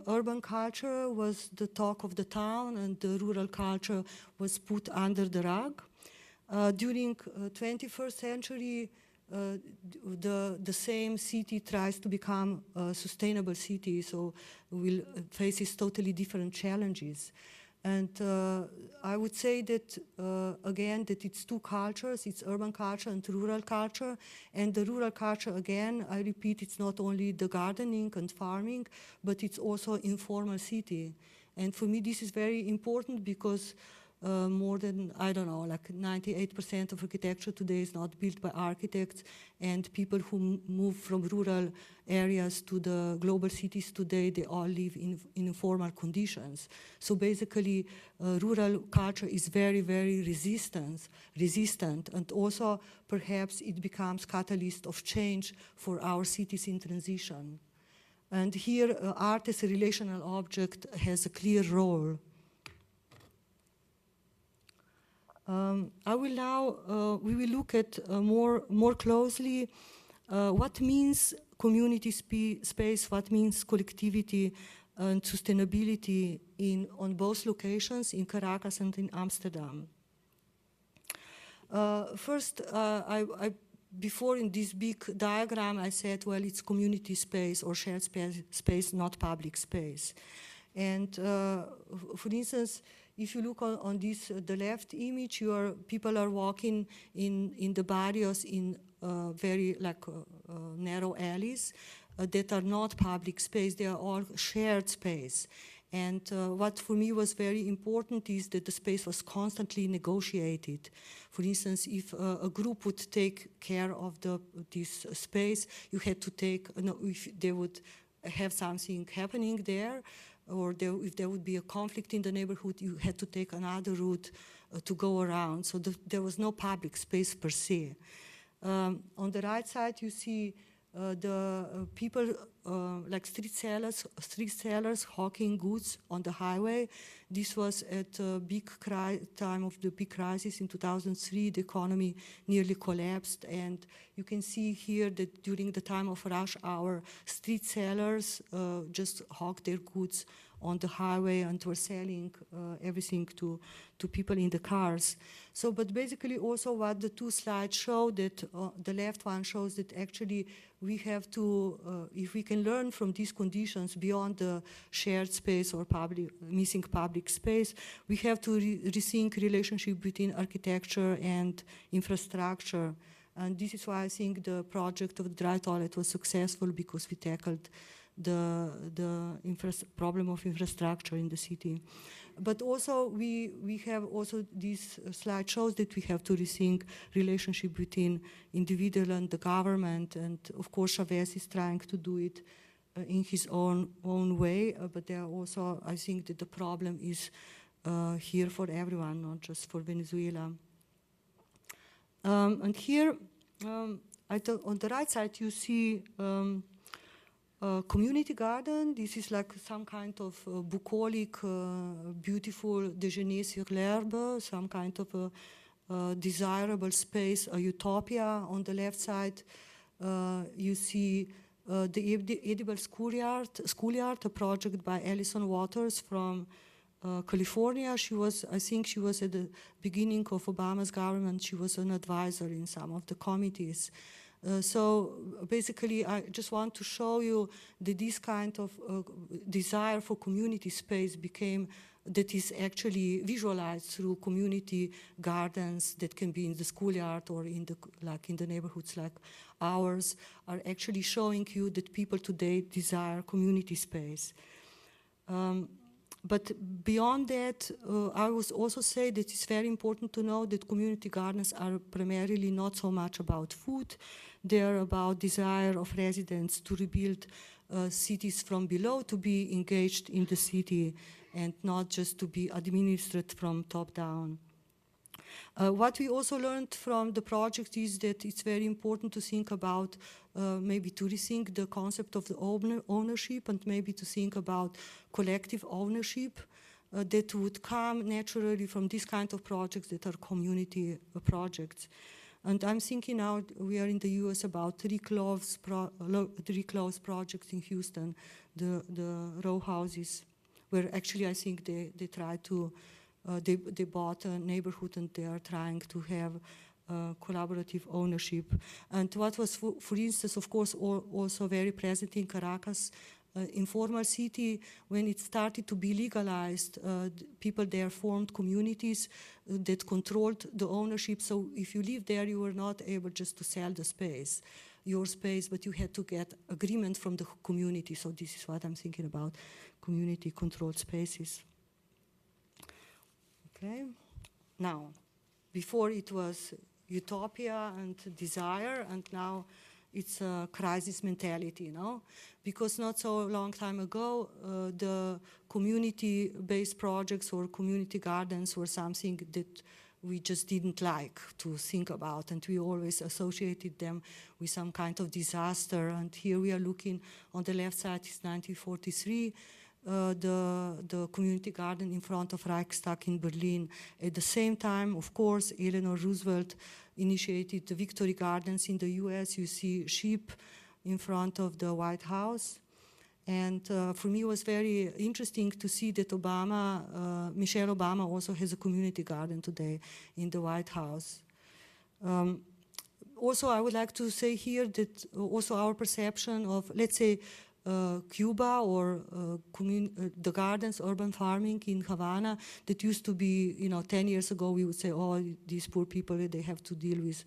B: urban culture was the talk of the town, and the rural culture was put under the rug. During 21st century, the same city tries to become a sustainable city, so faces totally different challenges. And I would say that, again, that it's two cultures, it's urban culture and rural culture. And the rural culture, again, I repeat, it's not only the gardening and farming, but it's also informal city. And for me, this is very important because more than, I don't know, like 98% of architecture today is not built by architects, and people who move from rural areas to the global cities today, they all live in informal conditions. So basically, rural culture is very, very resistant, and also perhaps it becomes catalyst of change for our cities in transition. And here, art as a relational object has a clear role. We will look at more closely what means community space, what means collectivity and sustainability on both locations, in Caracas and in Amsterdam. First, before in this big diagram, I said, well, it's community space or shared space, not public space. And for instance, if you look on this, the left image, people are walking in the barrios in very narrow alleys that are not public space. They are all shared space. And what for me was very important is that the space was constantly negotiated. For instance, if a group would take care of this space, you had to if they would have something happening there, or if there would be a conflict in the neighborhood, you had to take another route to go around. So there was no public space per se. On the right side, you see the people like street sellers hawking goods on the highway. This was at a time of the big crisis in 2003. The economy nearly collapsed, and you can see here that during the time of rush hour, street sellers just hawked their goods on the highway and were selling everything to people in the cars. So, but basically also what the two slides show, that the left one shows that actually we have to, if we can learn from these conditions beyond the shared space or missing public space, we have to rethink relationship between architecture and infrastructure. And this is why I think the project of the dry toilet was successful, because we tackled the problem of infrastructure in the city. But also we have also this slide shows that we have to rethink relationship between individual and the government, and of course Chavez is trying to do it in his own way, but there are also, I think that the problem is here for everyone, not just for Venezuela. And here, on the right side, you see a community garden. This is like some kind of bucolic, beautiful déjeuner sur l'herbe, some kind of a desirable space, a utopia. On the left side, you see the Edible Schoolyard, a project by Alison Waters from California. She was, I think she was at the beginning of Obama's government, she was an advisor in some of the committees. So basically, I just want to show you that this kind of desire for community space that is actually visualized through community gardens that can be in the schoolyard or in the neighborhoods like ours, are actually showing you that people today desire community space. But beyond that, I would also say that it's very important to know that community gardens are primarily not so much about food. They're about desire of residents to rebuild cities from below, to be engaged in the city and not just to be administered from top down. What we also learned from the project is that it's very important to think about, maybe to rethink the concept of the ownership and maybe to think about collective ownership that would come naturally from this kind of projects that are community projects. And I'm thinking now, we are in the US about three close projects in Houston, the row houses, where actually I think they try to, they bought a neighborhood and they are trying to have collaborative ownership. And what was, for instance, of course, also very present in Caracas, informal city, when it started to be legalized, people there formed communities that controlled the ownership. So if you live there, you were not able just to sell the space, your space, but you had to get agreement from the community. So this is what I'm thinking about, community-controlled spaces. Okay. Now, before it was utopia and desire, and now it's a crisis mentality, you know? Because not so long time ago, the community-based projects or community gardens were something that we just didn't like to think about, and we always associated them with some kind of disaster. And here we are looking on the left side is 1943, the community garden in front of Reichstag in Berlin. At the same time, of course, Eleanor Roosevelt initiated the Victory Gardens in the US. You see sheep in front of the White House. And for me, it was very interesting to see that Michelle Obama also has a community garden today in the White House. Also, I would like to say here that also our perception of, let's say, Cuba or the gardens, urban farming in Havana, that used to be, 10 years ago, we would say, oh, these poor people, they have to deal with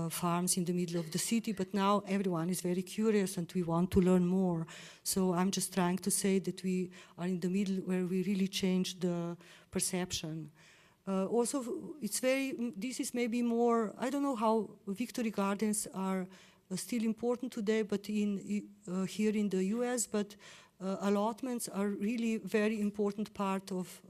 B: farms in the middle of the city. But now everyone is very curious and we want to learn more. So I'm just trying to say that we are in the middle where we really change the perception. Also, this is maybe more, I don't know how Victory Gardens are still important today, but here in the US, but allotments are really very important part of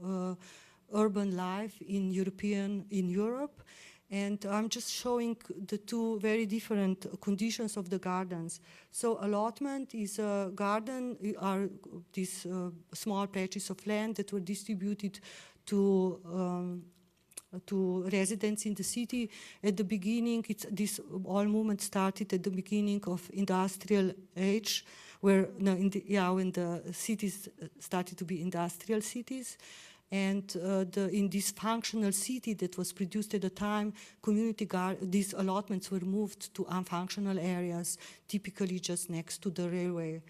B: urban life in Europe. And I'm just showing the two very different conditions of the gardens. So allotment is a garden, are these small patches of land that were distributed to residents in the city. At the beginning, this all movement started at the beginning of industrial age, where when the cities started to be industrial cities. And in this functional city that was produced at the time, these allotments were moved to unfunctional areas, typically just next to the railway.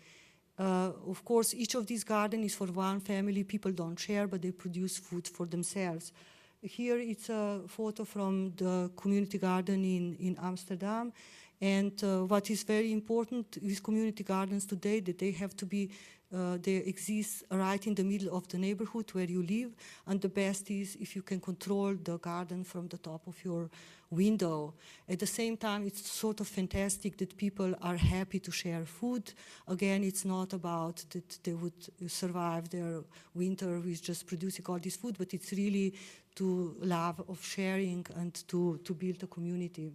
B: Of course, each of these gardens is for one family. People don't share, but they produce food for themselves. Here it's a photo from the community garden in Amsterdam. And what is very important with community gardens today, that they have to be, they exist right in the middle of the neighborhood where you live. And the best is if you can control the garden from the top of your window. At the same time, it's sort of fantastic that people are happy to share food. Again, it's not about that they would survive their winter with just producing all this food, but it's really to love of sharing and to build a community.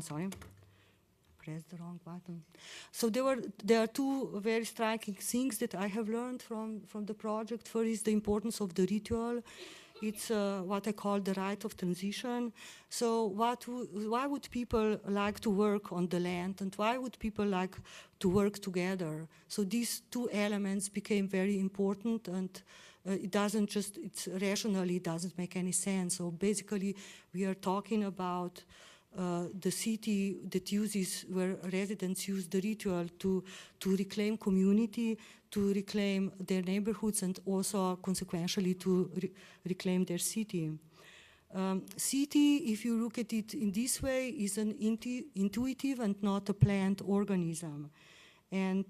B: Sorry, pressed the wrong button. So there are two very striking things that I have learned from the project. First is the importance of the ritual. It's what I call the rite of transition. So why would people like to work on the land, and why would people like to work together? So these two elements became very important, and it doesn't just, it's rationally, it doesn't make any sense. So basically we are talking about the city that uses, where residents use the ritual to reclaim community, to reclaim their neighborhoods, and also consequentially to reclaim their city. City, if you look at it in this way, is an intuitive and not a planned organism. And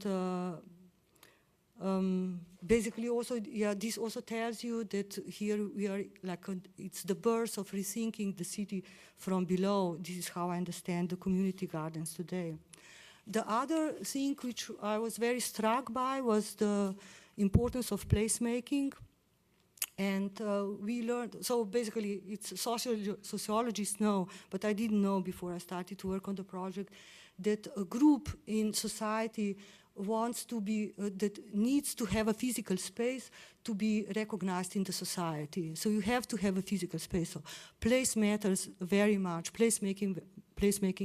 B: basically also, yeah, this also tells you that here we are like, it's the birth of rethinking the city from below. This is how I understand the community gardens today. The other thing which I was very struck by was the importance of placemaking. And we learned, so basically it's sociologists know, but I didn't know before I started to work on the project, that a group in society wants to be, that needs to have a physical space to be recognized in the society. So you have to have a physical space. So place matters very much. Placemaking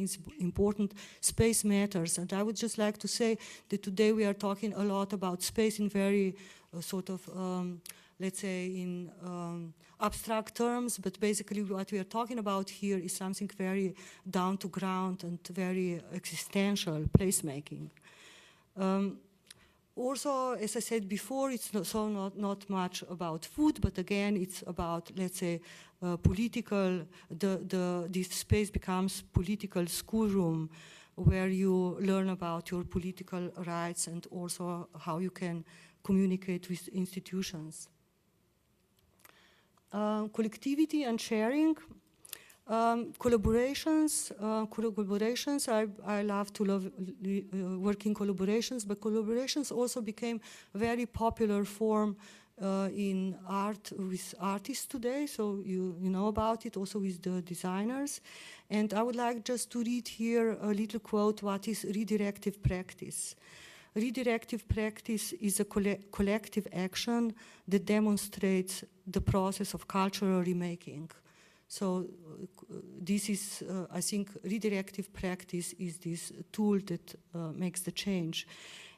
B: is important. Space matters. And I would just like to say that today we are talking a lot about space in very sort of, let's say, in abstract terms, but basically what we are talking about here is something very down to ground and very existential, placemaking. Also, as I said before, it's not much about food, but again, it's about, let's say, political, this space becomes political schoolroom where you learn about your political rights and also how you can communicate with institutions. Collectivity and sharing. Collaborations, I love to work in collaborations, but collaborations also became a very popular form in art with artists today, so you know about it, also with the designers. And I would like just to read here a little quote, what is redirective practice. Redirective practice is a collective action that demonstrates the process of cultural remaking. So this is, I think, redirective practice is this tool that makes the change.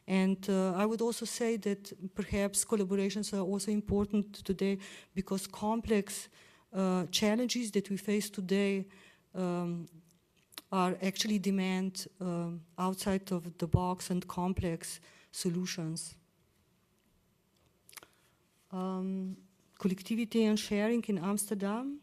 B: And I would also say that perhaps collaborations are also important today because complex challenges that we face today are actually demand outside of the box and complex solutions. Collectivity and sharing in Amsterdam.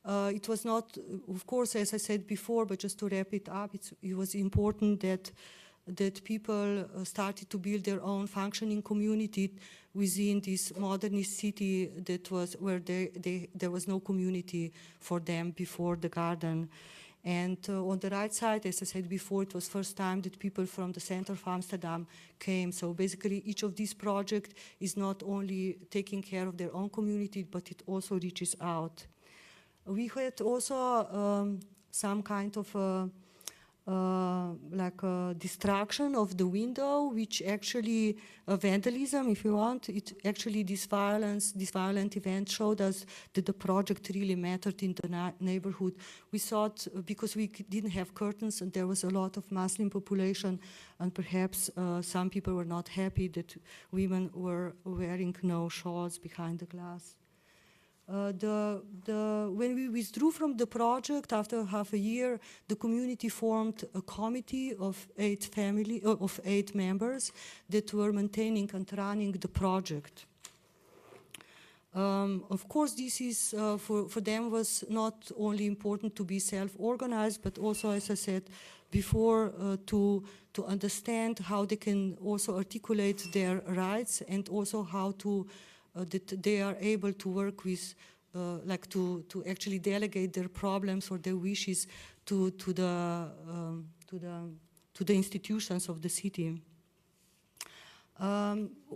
B: It was not, of course, as I said before, but just to wrap it up, it was important that people started to build their own functioning community within this modernist city that was where there was no community for them before the garden. And on the right side, as I said before, it was first time that people from the center of Amsterdam came. So basically, each of these projects is not only taking care of their own community, but it also reaches out. We had also some kind of like a destruction of the window, which actually vandalism, if you want. It actually this violent event showed us that the project really mattered in the neighborhood. We thought because we didn't have curtains and there was a lot of Muslim population, and perhaps some people were not happy that women were wearing no shawls behind the glass. When we withdrew from the project after half a year, the community formed a committee of 8 members that were maintaining and running the project. Of course, this is for them was not only important to be self-organized, but also, as I said before, to understand how they can also articulate their rights, and also how to that they are able to work with, like to actually delegate their problems or their wishes to the institutions of the city.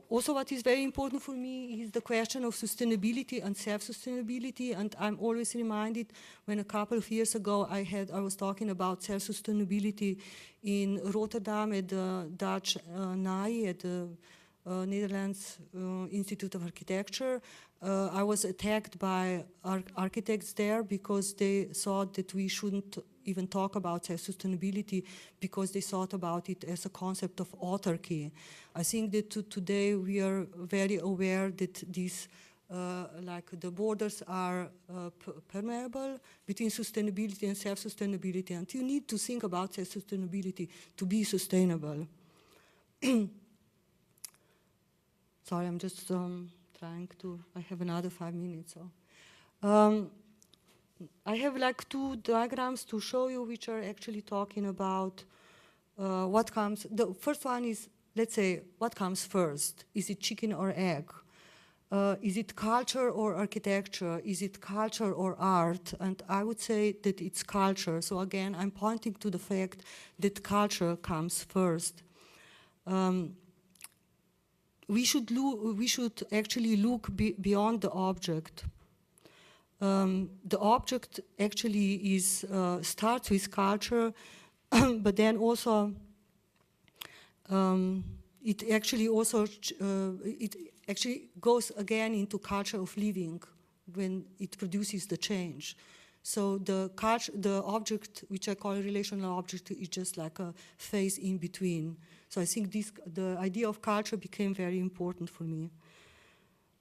B: Also, what is very important for me is the question of sustainability and self-sustainability, and I'm always reminded when a couple of years ago I was talking about self-sustainability in Rotterdam at the Dutch NAI, at the Netherlands Institute of Architecture. I was attacked by architects there because they thought that we shouldn't even talk about self-sustainability because they thought about it as a concept of autarky. I think that today we are very aware that these, like the borders are permeable between sustainability and self-sustainability, and you need to think about self-sustainability to be sustainable. Sorry, I'm just trying to, I have another 5 minutes. So. I have like 2 diagrams to show you which are actually talking about what comes. The first one is, let's say, what comes first? Is it chicken or egg? Is it culture or architecture? Is it culture or art? And I would say that it's culture. So again, I'm pointing to the fact that culture comes first. We should actually look beyond the object. The object actually is starts with culture, but then also it actually goes again into culture of living when it produces the change. So the object, which I call a relational object, is just like a phase in between. So I think the idea of culture became very important for me.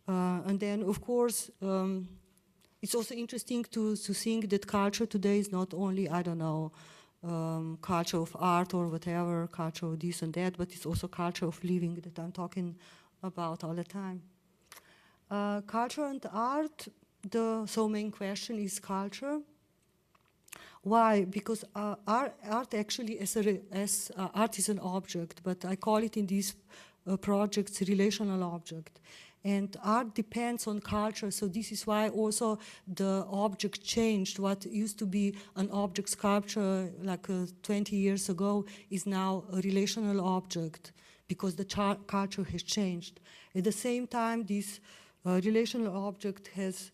B: And then, of course, it's also interesting to think that culture today is not only, I don't know, culture of art or whatever, culture of this and that, but it's also culture of living that I'm talking about all the time. Culture and art, the main question is culture. Why? Because art actually, art is an object, but I call it in these projects relational object. And art depends on culture, so this is why also the object changed. What used to be an object sculpture like 20 years ago is now a relational object because the culture has changed. At the same time, this relational object has,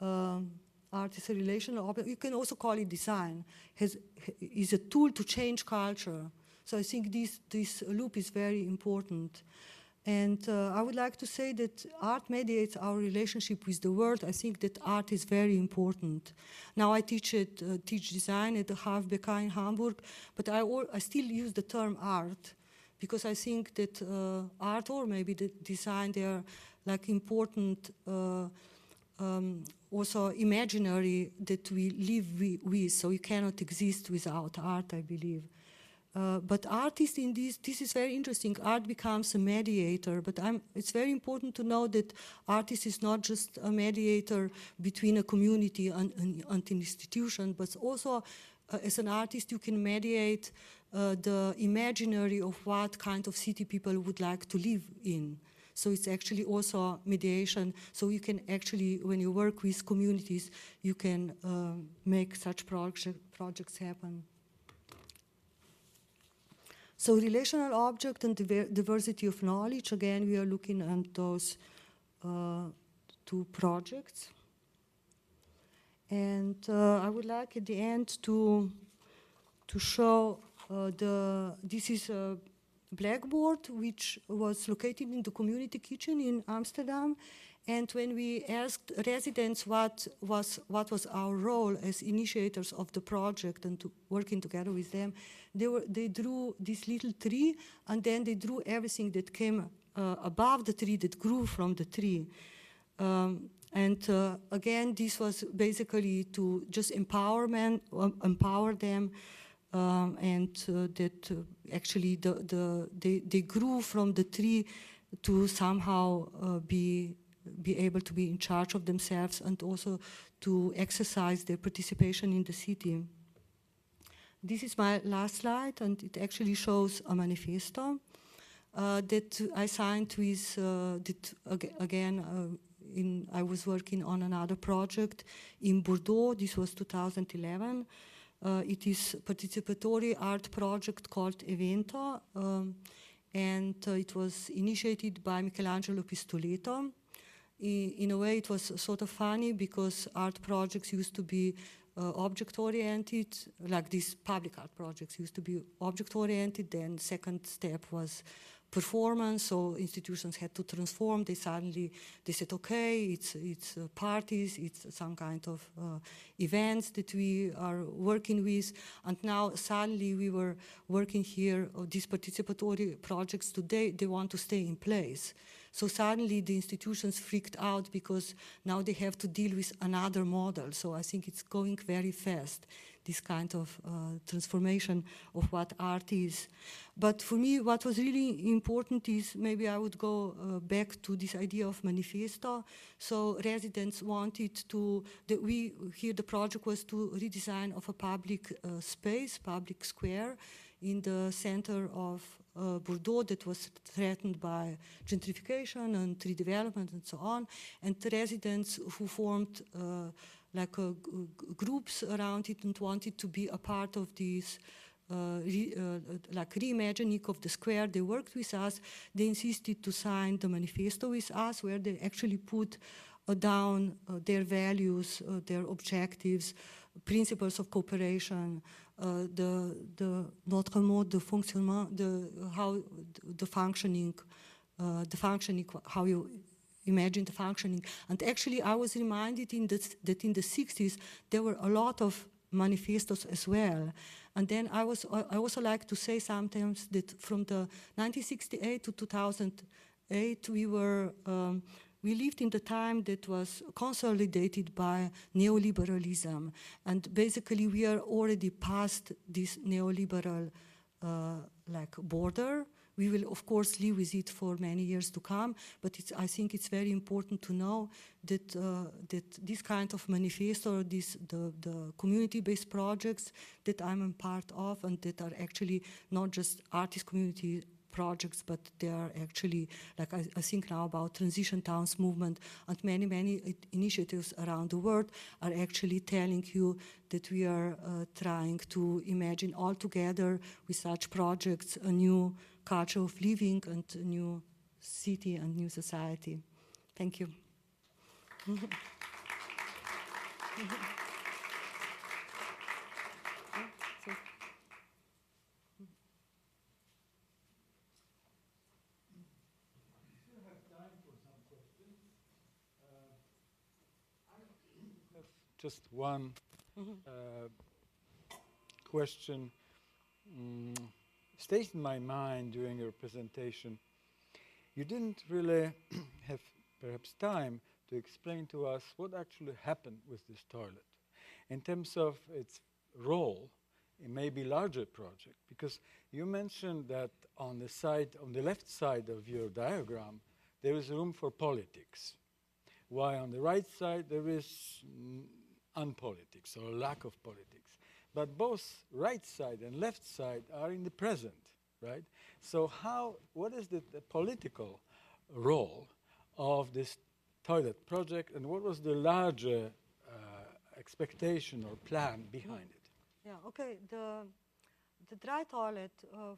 B: art is a relational object, you can also call it design, is a tool to change culture. So I think this loop is very important. And I would like to say that art mediates our relationship with the world. I think that art is very important. Now I teach design at the HFBK in Hamburg, but I still use the term art because I think that art or maybe the design, they are like important, also imaginary that we live with, so you cannot exist without art, I believe. But artists in this is very interesting. Art becomes a mediator, but it's very important to know that artist is not just a mediator between a community and an institution, but also as an artist you can mediate the imaginary of what kind of city people would like to live in. So it's actually also mediation. So you can actually, when you work with communities, you can make such projects happen. So relational object and diversity of knowledge, again, we are looking at those 2 projects. And I would like at the end to show this is a blackboard which was located in the community kitchen in Amsterdam. And when we asked residents what was our role as initiators of the project and working together with them, they drew this little tree, and then they drew everything that came above the tree, that grew from the tree. Again, this was basically to just empower them, and that actually they grew from the tree to somehow be be able to be in charge of themselves and also to exercise their participation in the city. This is my last slide, and it actually shows a manifesto that I signed with, I was working on another project in Bordeaux. This was 2011. It is a participatory art project called Evento, and it was initiated by Michelangelo Pistoletto. In a way, it was sort of funny because art projects used to be object-oriented, like these public art projects used to be object-oriented. Then second step was performance, so institutions had to transform. They said, okay, it's parties, it's some kind of events that we are working with. And now suddenly we were working here, these participatory projects today, they want to stay in place. So suddenly the institutions freaked out because now they have to deal with another model. So I think it's going very fast, this kind of transformation of what art is. But for me, what was really important is, maybe I would go back to this idea of manifesto. So residents wanted to, here the project was to redesign of a public space, public square in the center of Bordeaux that was threatened by gentrification and redevelopment and so on. And the residents who formed groups around it and wanted to be a part of this reimagining of the square. They worked with us. They insisted to sign the manifesto with us, where they actually put down their values, their objectives, principles of cooperation, notre mode de fonctionnement, the functioning, how you imagine the functioning. And actually, I was reminded that in the 60s, there were a lot of manifestos as well. And then I also like to say sometimes that from the 1968 to 2008, we lived in the time that was consolidated by neoliberalism. And basically, we are already past this neoliberal border. We will, of course, live with it for many years to come, but I think it's very important to know that, that this kind of manifesto, the community-based projects that I'm a part of, and that are actually not just artist community projects, but they are actually, like I think now about Transition Towns movement and many initiatives around the world are actually telling you that we are trying to imagine all together with such projects a new culture of living and a new city and new society. Thank you.
A: Just one question stayed in my mind during your presentation. You didn't really have perhaps time to explain to us what actually happened with this toilet in terms of its role in maybe larger project, because you mentioned that on the left side of your diagram there is room for politics, while on the right side there is unpolitics or lack of politics. But both right side and left side are in the present, right? So what is the political role of this toilet project, and what was the larger expectation or plan behind it?
B: Yeah, okay, the dry toilet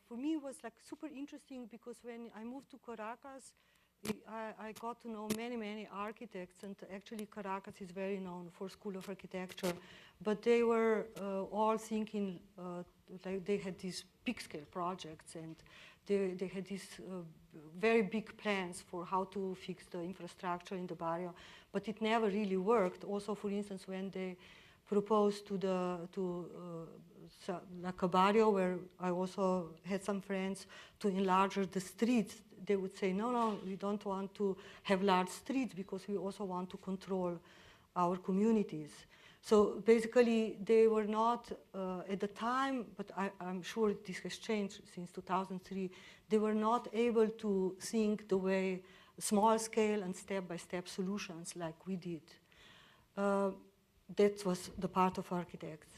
B: for me was like super interesting, because when I moved to Caracas, I got to know many architects, and actually Caracas is very known for School of Architecture, but they were all thinking, like they had these big scale projects, and they had these very big plans for how to fix the infrastructure in the barrio, but it never really worked. Also, for instance, when they proposed like a barrio where I also had some friends to enlarge the streets, they would say, no, we don't want to have large streets because we also want to control our communities. So basically, they were not, at the time, but I'm sure this has changed since 2003, they were not able to think the way small scale and step-by-step solutions like we did. That was the part of architects.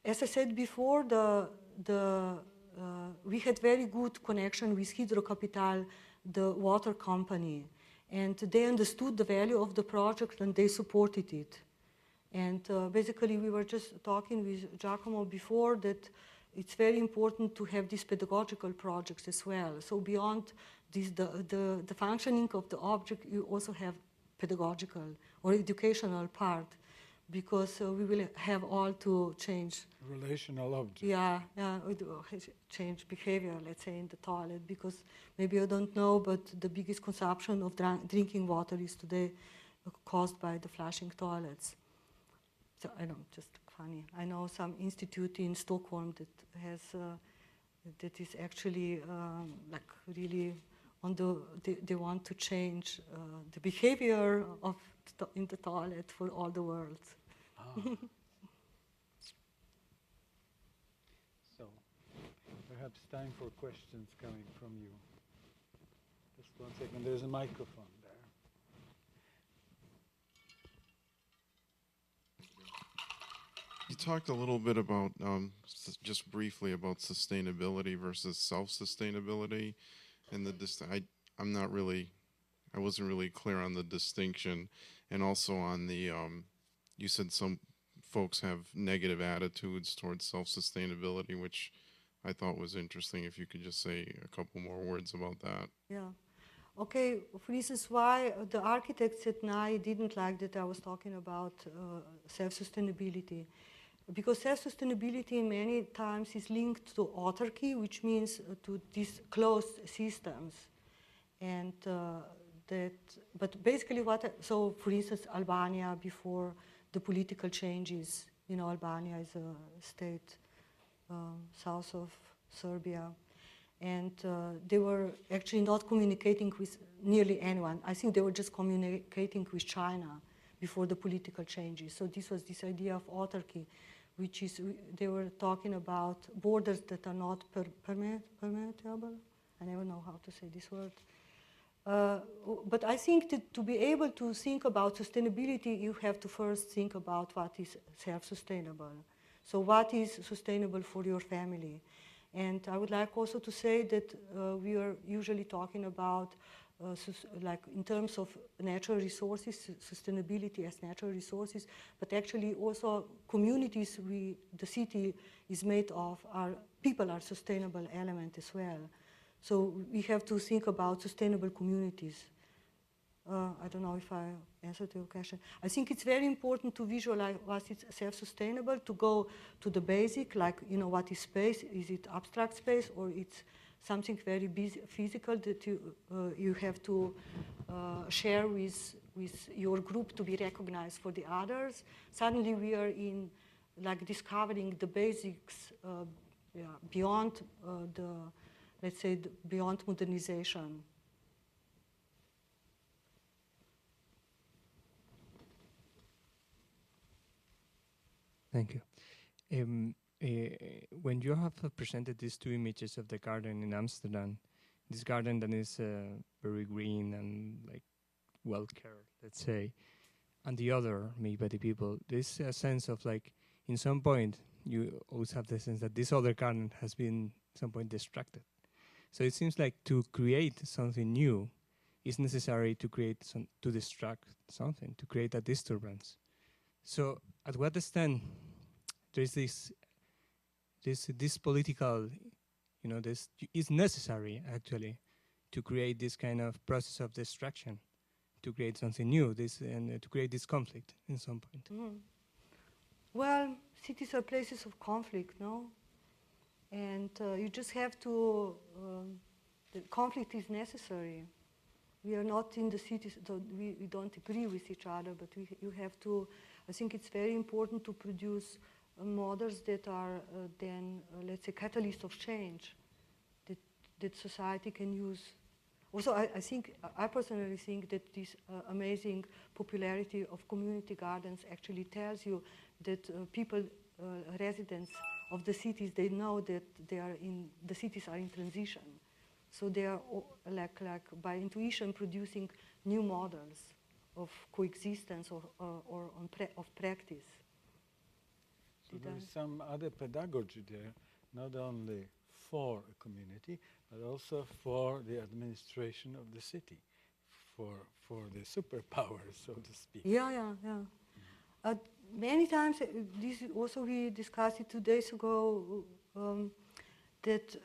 B: As I said before, we had very good connection with Hydrocapital, the water company, and they understood the value of the project and they supported it. And basically, we were just talking with Giacomo before that it's very important to have these pedagogical projects as well. So beyond this, the functioning of the object, you also have pedagogical or educational part, because we will have all to change.
A: Relational object.
B: Yeah, change behavior, let's say, in the toilet, because maybe you don't know, but the biggest consumption of drinking water is today caused by the flushing toilets. So I know, just funny. I know some institute in Stockholm that has, that is actually like really on they want to change the behavior of in the toilet for all the world.
A: Ah. So, perhaps time for questions coming from you. Just 1 second, there's a microphone there.
C: You talked a little bit about, just briefly, about sustainability versus self-sustainability, and I'm not really, I wasn't really clear on the distinction, and also on the, you said some folks have negative attitudes towards self-sustainability, which I thought was interesting. If you could just say a couple more words about that.
B: Yeah. Okay, for instance, why the architects at NAI didn't like that I was talking about self-sustainability. Because self-sustainability many times is linked to autarky, which means to these closed systems. And but basically so for instance, Albania before the political changes, you know, Albania is a state south of Serbia. And they were actually not communicating with nearly anyone. I think they were just communicating with China before the political changes. So this was this idea of autarky, which is, they were talking about borders that are not permeable. I never know how to say this word. But I think that to be able to think about sustainability, you have to first think about what is self-sustainable. So what is sustainable for your family? And I would like also to say that we are usually talking about, like in terms of natural resources, sustainability as natural resources, but actually also communities the city is made of, people are sustainable element as well. So we have to think about sustainable communities. I don't know if I answered your question. I think it's very important to visualize what is self-sustainable, to go to the basic, like, you know, what is space? Is it abstract space, or it's something very physical that you have to share with your group to be recognized for the others? Suddenly we are in, like, discovering the basics beyond let's say, beyond modernization.
D: Thank you. When you have presented these two images of the garden in Amsterdam, this garden that is very green and like well cared, let's say, and the other made by the people, there's a sense of like, in some point, you always have the sense that this other garden has been at some point distracted. So it seems like to create something new is necessary to to distract something, to create a disturbance. So at what extent there's this political, you know, this is necessary actually to create this kind of process of distraction, to create something new, and to create this conflict in some point.
B: Mm. Well, cities are places of conflict, no? And you just have to, the conflict is necessary. We are not in the cities, we don't agree with each other, but you have to, I think it's very important to produce models that are then, let's say, catalysts of change that society can use. Also, I personally think that this amazing popularity of community gardens actually tells you that people, residents of the cities, they know that the cities are in transition. So they are like by intuition producing new models of coexistence or of practice.
A: So there is some other pedagogy there, not only for a community, but also for the administration of the city, for the superpower, so to speak.
B: Yeah. Many times, this also we discussed it 2 days ago, that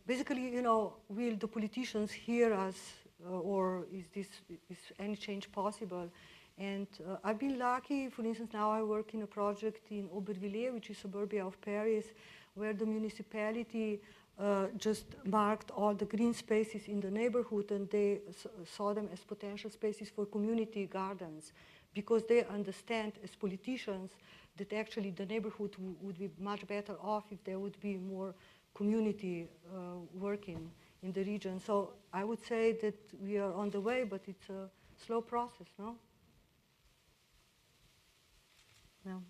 B: basically, will the politicians hear us, or is any change possible? And I've been lucky. For instance, now I work in a project in Aubervilliers, which is suburbia of Paris, where the municipality just marked all the green spaces in the neighborhood, and they saw them as potential spaces for community gardens, because they understand as politicians that actually the neighborhood would be much better off if there would be more community working in the region. So I would say that we are on the way, but it's a slow process, no? No.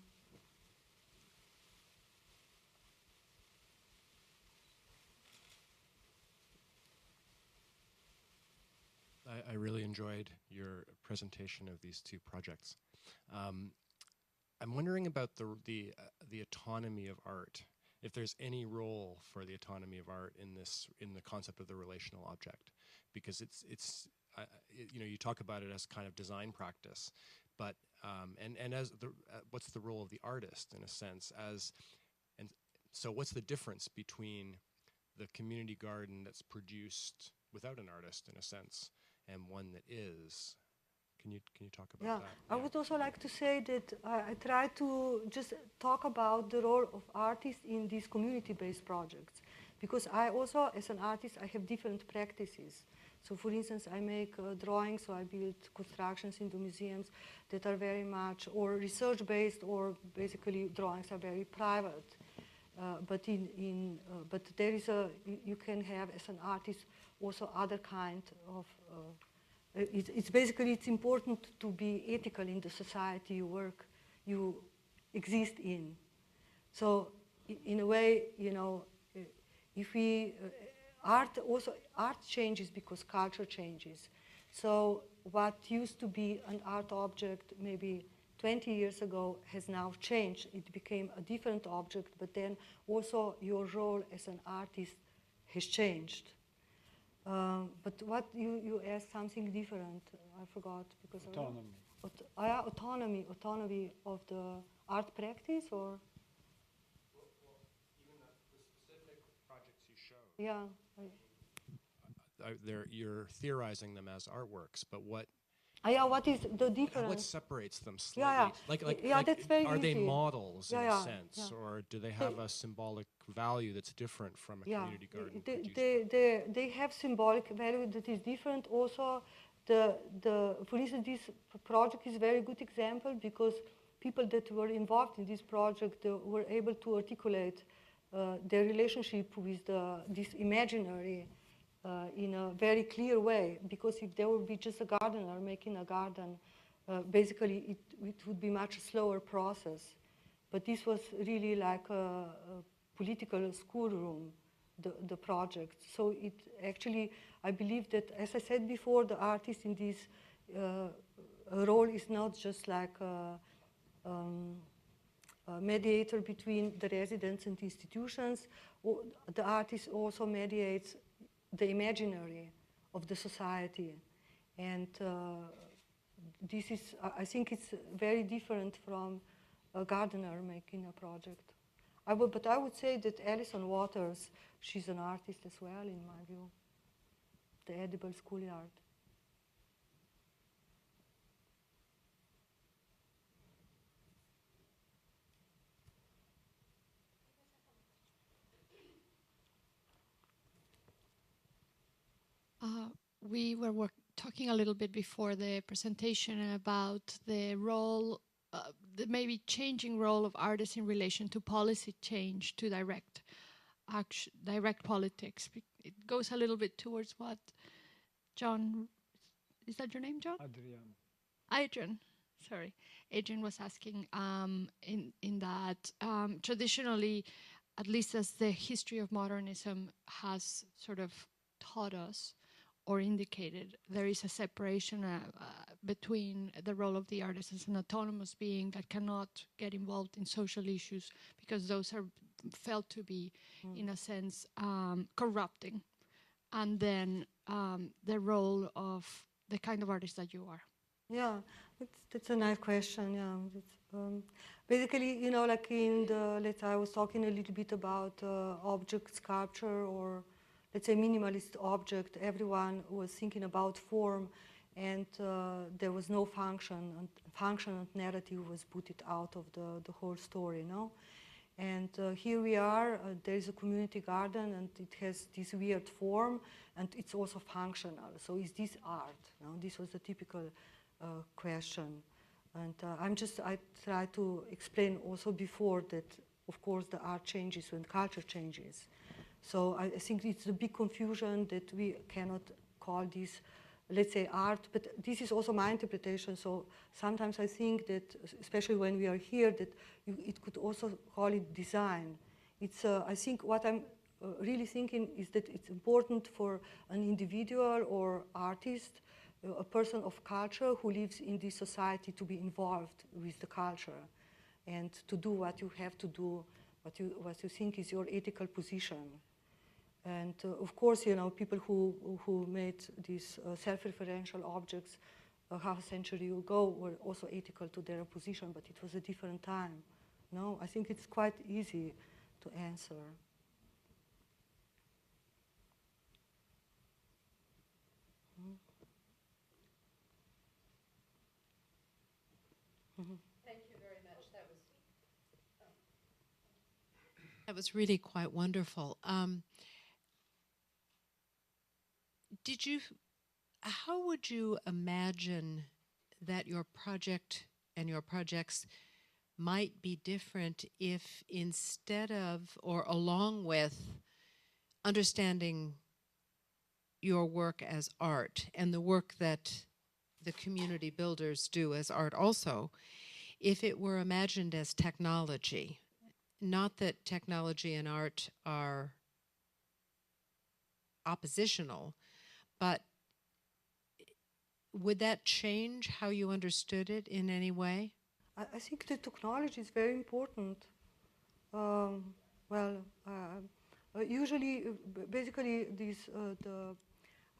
E: I really enjoyed your presentation of these two projects. I'm wondering about the autonomy of art. If there's any role for the autonomy of art in the concept of the relational object, because you talk about it as kind of design practice, but and as what's the role of the artist in a sense so what's the difference between the community garden that's produced without an artist in a sense and one that is? Can you talk about that?
B: I would also like to say that I try to just talk about the role of artists in these community-based projects, because I also, as an artist, I have different practices. So, for instance, I make drawings, so I build constructions in the museums that are very much or research-based, or basically drawings are very private. But there is you can have as an artist also other kind of. It's important to be ethical in the society you exist in. So, in a way, if we art changes because culture changes. So what used to be an art object maybe 20 years ago has now changed. It became a different object, but then also your role as an artist has changed. But what you asked something different. I forgot because
A: Autonomy.
B: Autonomy of the art practice, or
E: Even the specific projects you showed.
B: Yeah.
E: You're theorizing them as artworks, but what?
B: What is the difference?
E: What separates them slightly?
B: That's very
E: are they
B: easy.
E: models in a sense, or do they have a symbolic value that's different from a community garden?
B: They have symbolic value that is different. Also, for instance, this project is a very good example because people that were involved in this project were able to articulate their relationship with this imaginary in a very clear way, because if there would be just a gardener making a garden, basically it would be much slower process. But this was really like a political schoolroom, the project. So it actually, I believe that, as I said before, the artist in this role is not just like a mediator between the residents and institutions. The artist also mediates the imaginary of the society. And this is, I think it's very different from a gardener making a project. But I would say that Alison Waters, she's an artist as well, in my view. The edible schoolyard.
F: We were talking a little bit before the presentation about the role, the maybe changing role of artists in relation to policy change, to direct politics. It goes a little bit towards what John, is that your name, John? Adrian, sorry. Adrian was asking in that traditionally, at least as the history of modernism has sort of taught us or indicated there is a separation between the role of the artist as an autonomous being that cannot get involved in social issues because those are felt to be, in a sense, corrupting, and then the role of the kind of artist that you are.
B: Yeah, that's a nice question. Yeah, basically, you know, like in the I was talking a little bit about object sculpture, or let's say minimalist object. Everyone was thinking about form, and there was no function, and narrative was put it out of the whole story, no? And here we are, there is a community garden, and it has this weird form, and it's also functional. So is this art? No? This was a typical question. And I try to explain also before that, of course, the art changes when culture changes. So I think it's a big confusion that we cannot call this, let's say, art, but this is also my interpretation. So sometimes I think that, especially when we are here, that it could also call it design. It's, I think what I'm really thinking is that it's important for an individual or artist, a person of culture who lives in this society, to be involved with the culture and to do what you have to do, what you think is your ethical position. And of course, you know, people who made these self-referential objects half a century ago were also ethical to their position, but it was a different time. No, I think it's quite easy to answer.
G: Thank you very much. That was really quite wonderful. How would you imagine that your project and your projects might be different if, instead of or along with understanding your work as art and the work that the community builders do as art also, if it were imagined as technology? Not that technology and art are oppositional, but would that change how you understood it in any way?
B: I think the technology is very important. Usually, basically, the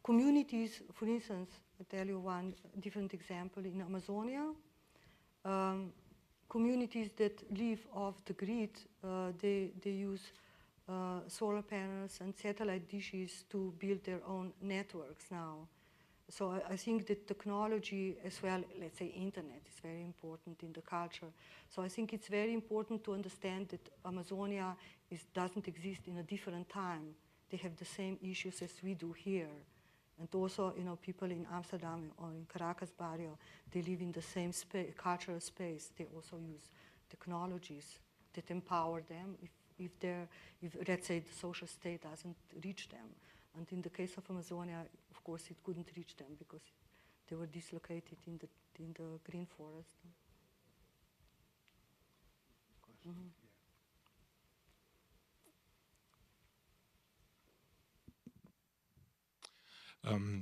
B: communities, for instance, I'll tell you one different example. In Amazonia, communities that live off the grid, they use solar panels and satellite dishes to build their own networks now. So I think that technology as well, let's say internet, is very important in the culture. So I think it's very important to understand that Amazonia doesn't exist in a different time. They have the same issues as we do here. And also, you know, people in Amsterdam or in Caracas barrio, they live in the same cultural space. They also use technologies that empower them if let's say the social state doesn't reach them. And in the case of Amazonia, of course, it couldn't reach them because they were dislocated in the green forest.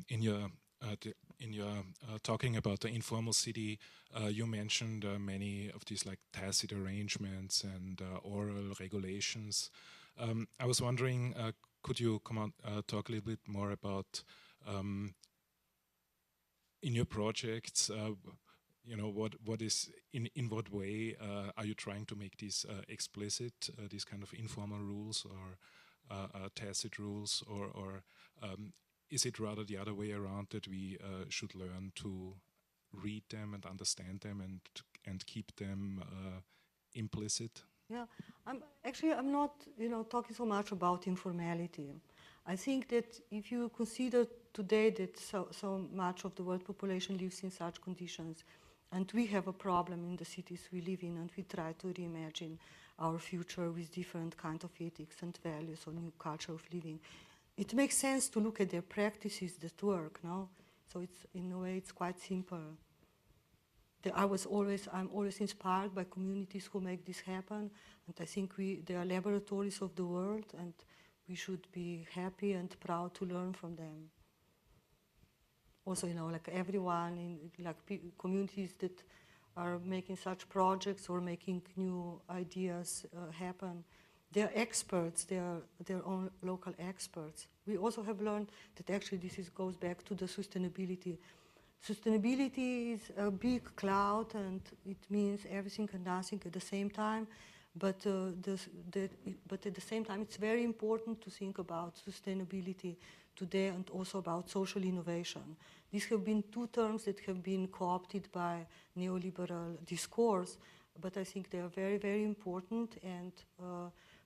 H: In your talking about the informal city, you mentioned many of these like tacit arrangements and oral regulations. I was wondering, could you talk a little bit more about in your projects, you know, what is in what way are you trying to make these explicit, these kind of informal rules or tacit rules, or is it rather the other way around, that we should learn to read them and understand them and keep them implicit?
B: Yeah, I'm not, you know, talking so much about informality. I think that if you consider today that so much of the world population lives in such conditions, and we have a problem in the cities we live in, and we try to reimagine our future with different kind of ethics and values or new culture of living, it makes sense to look at their practices that work, no? So it's, in a way, it's quite simple. I'm always inspired by communities who make this happen, and I think they are laboratories of the world, and we should be happy and proud to learn from them. Also, like everyone in like communities that are making such projects or making new ideas happen, they're experts, they're their own local experts. We also have learned that actually this goes back to the sustainability. Sustainability is a big cloud and it means everything and nothing at the same time, but at the same time it's very important to think about sustainability today and also about social innovation. These have been two terms that have been co-opted by neoliberal discourse, but I think they are very, very important, and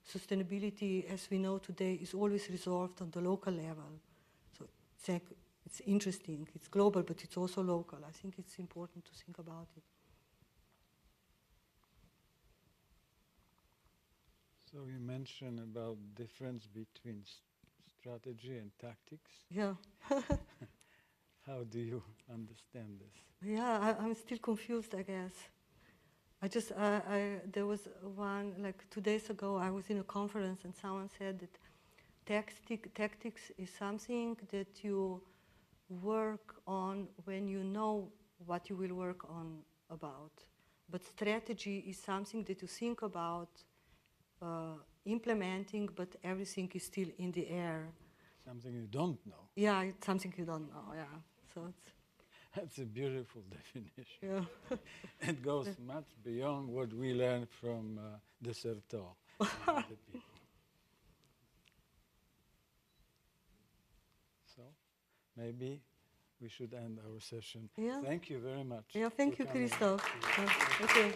B: sustainability, as we know today, is always resolved on the local level. So it's interesting, it's global, but it's also local. I think it's important to think about it.
A: So you mentioned about difference between strategy and tactics.
B: Yeah.
A: How do you understand this?
B: Yeah, I'm still confused, I guess. There was one, like 2 days ago, I was in a conference and someone said that tactics is something that you work on when you know what you will work on about. But strategy is something that you think about implementing, but everything is still in the air.
A: Something you don't know.
B: Yeah, it's something you don't know, yeah. So
A: That's a beautiful definition.
B: yeah.
A: It goes much beyond what we learned from Desertor and other people. So maybe we should end our session.
B: Yeah.
A: Thank you very much.
B: Yeah, thank
A: for
B: you,
A: coming.
B: Christoph. Thank you.